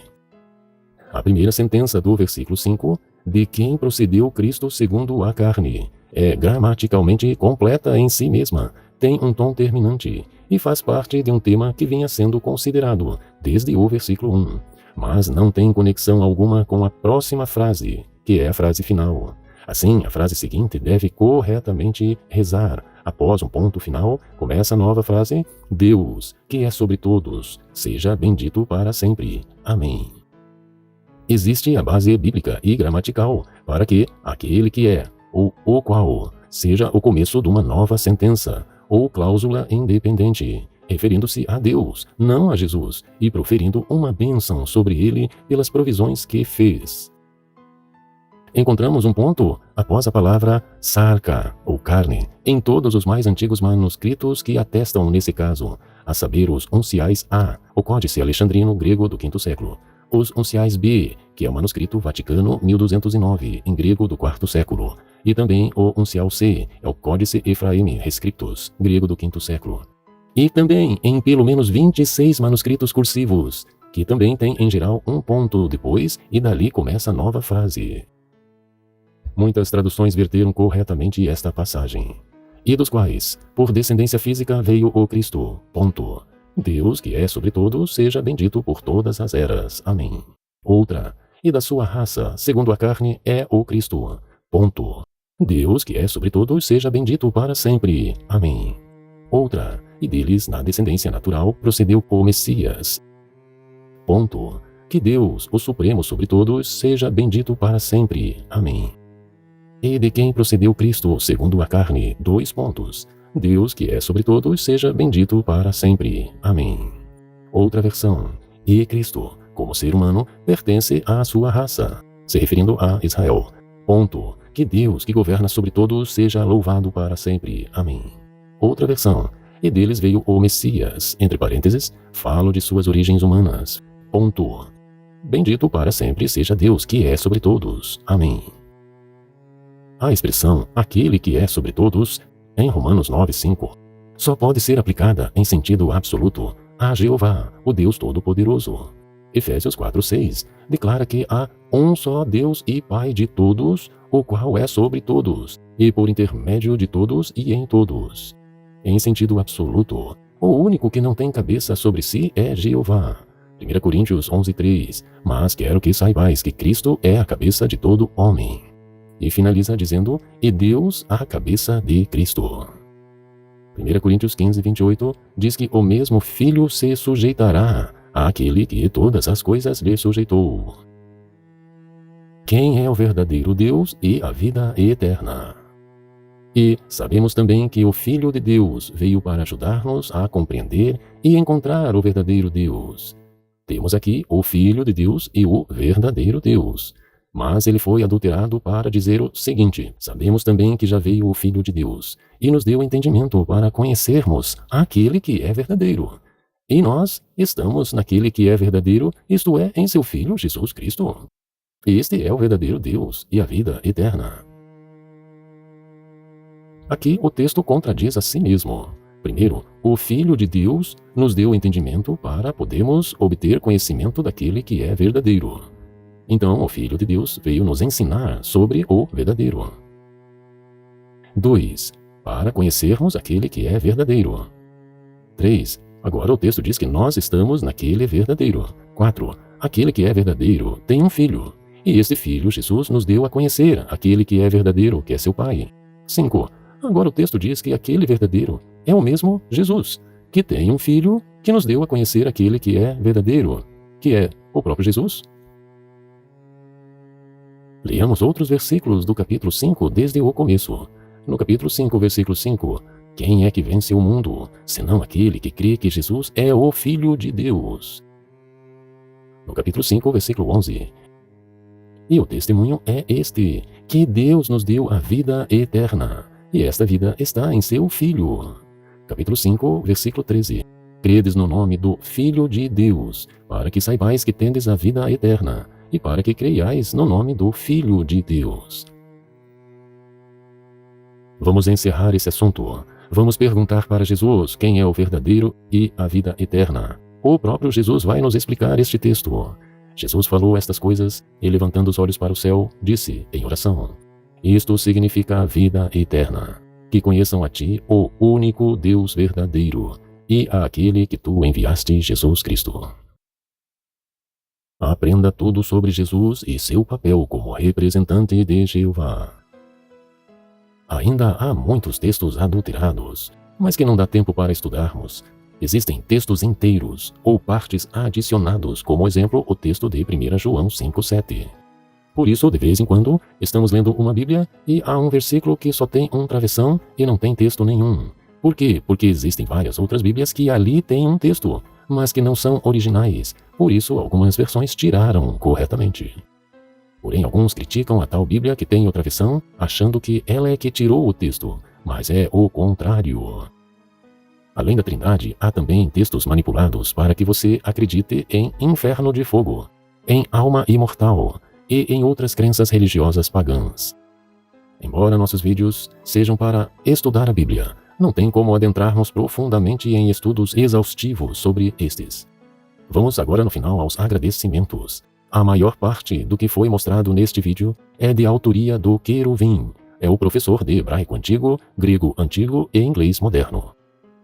A primeira sentença do versículo 5, de quem procedeu Cristo segundo a carne, é gramaticalmente completa em si mesma, tem um tom terminante e faz parte de um tema que vinha sendo considerado desde o versículo 1, mas não tem conexão alguma com a próxima frase, que é a frase final. Assim, a frase seguinte deve corretamente rezar. Após um ponto final, começa a nova frase: Deus, que é sobre todos, seja bendito para sempre. Amém. Existe a base bíblica e gramatical para que aquele que é, ou o qual, seja o começo de uma nova sentença, ou cláusula independente, referindo-se a Deus, não a Jesus, e proferindo uma bênção sobre ele pelas provisões que fez. Encontramos um ponto após a palavra sarca, ou carne, em todos os mais antigos manuscritos que atestam nesse caso, a saber os unciais A, o Códice Alexandrino grego do V século, os unciais B, que é o manuscrito Vaticano 1209, em grego do IV século, e também o uncial C, é o Códice Ephraemi Rescriptus, grego do V século. E também em pelo menos 26 manuscritos cursivos, que também tem em geral um ponto depois e dali começa a nova frase. Muitas traduções verteram corretamente esta passagem, e dos quais, por descendência física veio o Cristo, ponto. Deus, que é sobre todos, seja bendito por todas as eras. Amém. Outra, e da sua raça, segundo a carne, é o Cristo, ponto. Deus, que é sobre todos, seja bendito para sempre. Amém. Outra, e deles, na descendência natural, procedeu o Messias, ponto. Que Deus, o Supremo sobre todos, seja bendito para sempre. Amém. E de quem procedeu Cristo, segundo a carne, 2 pontos. Deus, que é sobre todos, seja bendito para sempre. Amém. Outra versão. E Cristo, como ser humano, pertence à sua raça, se referindo a Israel. Ponto. Que Deus, que governa sobre todos, seja louvado para sempre. Amém. Outra versão. E deles veio o Messias, entre parênteses, falo de suas origens humanas. Ponto. Bendito para sempre seja Deus, que é sobre todos. Amém. A expressão, aquele que é sobre todos, em Romanos 9:5, só pode ser aplicada em sentido absoluto a Jeová, o Deus Todo-Poderoso. Efésios 4:6 declara que há um só Deus e Pai de todos, o qual é sobre todos, e por intermédio de todos e em todos. Em sentido absoluto, o único que não tem cabeça sobre si é Jeová. 1 Coríntios 11:3, mas quero que saibais que Cristo é a cabeça de todo homem. E finaliza dizendo, e Deus a cabeça de Cristo. 1 Coríntios 15:28 diz que o mesmo Filho se sujeitará àquele que todas as coisas lhe sujeitou. Quem é o verdadeiro Deus e a vida eterna? E sabemos também que o Filho de Deus veio para ajudar-nos a compreender e encontrar o verdadeiro Deus. Temos aqui o Filho de Deus e o verdadeiro Deus. Mas ele foi adulterado para dizer o seguinte: sabemos também que já veio o Filho de Deus, e nos deu entendimento para conhecermos aquele que é verdadeiro. E nós estamos naquele que é verdadeiro, isto é, em seu Filho Jesus Cristo. Este é o verdadeiro Deus e a vida eterna. Aqui o texto contradiz a si mesmo. Primeiro, o Filho de Deus nos deu entendimento para podermos obter conhecimento daquele que é verdadeiro. Então, o Filho de Deus veio nos ensinar sobre o verdadeiro. 2. Para conhecermos aquele que é verdadeiro. 3. Agora o texto diz que nós estamos naquele verdadeiro. 4. Aquele que é verdadeiro tem um filho. E este filho, Jesus, nos deu a conhecer aquele que é verdadeiro, que é seu Pai. 5. Agora o texto diz que aquele verdadeiro é o mesmo Jesus, que tem um filho que nos deu a conhecer aquele que é verdadeiro, que é o próprio Jesus. Leamos outros versículos do capítulo 5 desde o começo. No capítulo 5, versículo 5, quem é que vence o mundo, senão aquele que crê que Jesus é o Filho de Deus? No capítulo 5, versículo 11, e o testemunho é este, que Deus nos deu a vida eterna, e esta vida está em seu Filho. Capítulo 5, versículo 13, credes no nome do Filho de Deus, para que saibais que tendes a vida eterna, e para que creiais no nome do Filho de Deus. Vamos encerrar esse assunto. Vamos perguntar para Jesus quem é o verdadeiro e a vida eterna. O próprio Jesus vai nos explicar este texto. Jesus falou estas coisas e, levantando os olhos para o céu, disse em oração: isto significa a vida eterna, que conheçam a ti, o único Deus verdadeiro, e àquele que tu enviaste, Jesus Cristo. Aprenda tudo sobre Jesus e seu papel como representante de Jeová. Ainda há muitos textos adulterados, mas que não dá tempo para estudarmos. Existem textos inteiros ou partes adicionados, como exemplo o texto de 1 João 5,7. Por isso, de vez em quando, estamos lendo uma Bíblia e há um versículo que só tem um travessão e não tem texto nenhum. Por quê? Porque existem várias outras Bíblias que ali têm um texto, mas que não são originais. Por isso, algumas versões tiraram corretamente. Porém, alguns criticam a tal Bíblia que tem o travessão, achando que ela é que tirou o texto, mas é o contrário. Além da Trindade, há também textos manipulados para que você acredite em inferno de fogo, em alma imortal e em outras crenças religiosas pagãs. Embora nossos vídeos sejam para estudar a Bíblia, não tem como adentrarmos profundamente em estudos exaustivos sobre estes. Vamos agora no final aos agradecimentos. A maior parte do que foi mostrado neste vídeo é de autoria do Queruvim. É o professor de hebraico antigo, grego antigo e inglês moderno.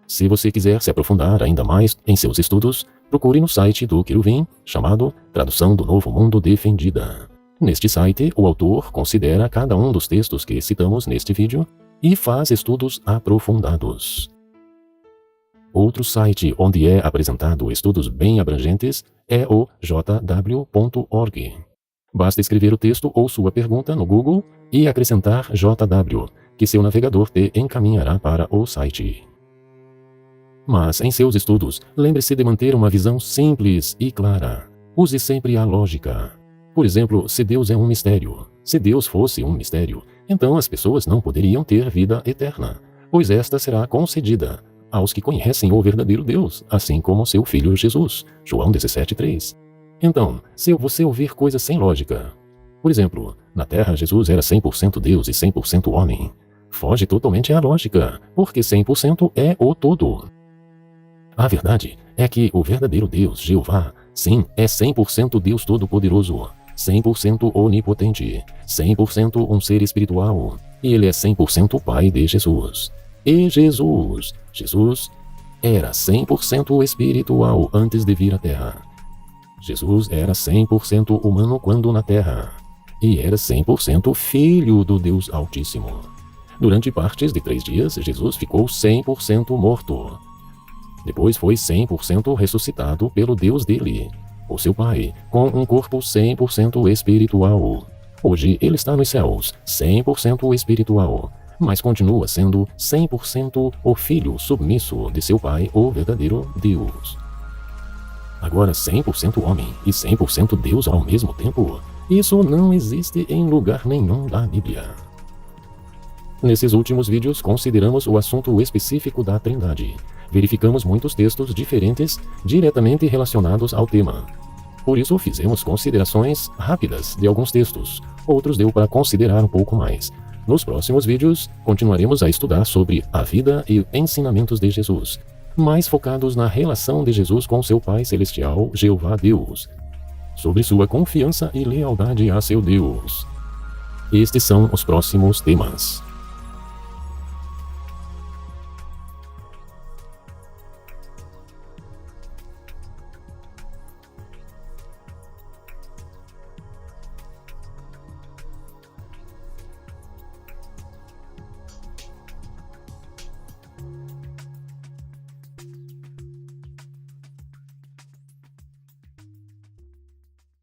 Se você quiser se aprofundar ainda mais em seus estudos, procure no site do Queruvim, chamado Tradução do Novo Mundo Defendida. Neste site, o autor considera cada um dos textos que citamos neste vídeo e faz estudos aprofundados. Outro site onde é apresentado estudos bem abrangentes é o jw.org. Basta escrever o texto ou sua pergunta no Google e acrescentar JW, que seu navegador te encaminhará para o site. Mas em seus estudos, lembre-se de manter uma visão simples e clara. Use sempre a lógica. Por exemplo, se Deus é um mistério. Se Deus fosse um mistério, então as pessoas não poderiam ter vida eterna, pois esta será concedida aos que conhecem o verdadeiro Deus, assim como seu Filho Jesus, João 17,3. Então, se você ouvir coisas sem lógica, por exemplo, na Terra Jesus era 100% Deus e 100% homem, foge totalmente à lógica, porque 100% é o todo. A verdade é que o verdadeiro Deus, Jeová, sim, é 100% Deus Todo-Poderoso, 100% onipotente, 100% um ser espiritual, e ele é 100% o Pai de Jesus. E Jesus era 100% espiritual antes de vir à Terra. Jesus era 100% humano quando na Terra, e era 100% Filho do Deus Altíssimo. Durante partes de 3 dias, Jesus ficou 100% morto. Depois foi 100% ressuscitado pelo Deus dele, o seu Pai, com um corpo 100% espiritual. Hoje ele está nos céus, 100% espiritual, mas continua sendo 100% o Filho submisso de seu Pai, o verdadeiro Deus. Agora 100% homem e 100% Deus ao mesmo tempo, isso não existe em lugar nenhum da Bíblia. Nesses últimos vídeos consideramos o assunto específico da Trindade. Verificamos muitos textos diferentes diretamente relacionados ao tema. Por isso fizemos considerações rápidas de alguns textos, outros deu para considerar um pouco mais. Nos próximos vídeos, continuaremos a estudar sobre a vida e ensinamentos de Jesus, mais focados na relação de Jesus com seu Pai Celestial, Jeová Deus, sobre sua confiança e lealdade a seu Deus. Estes são os próximos temas.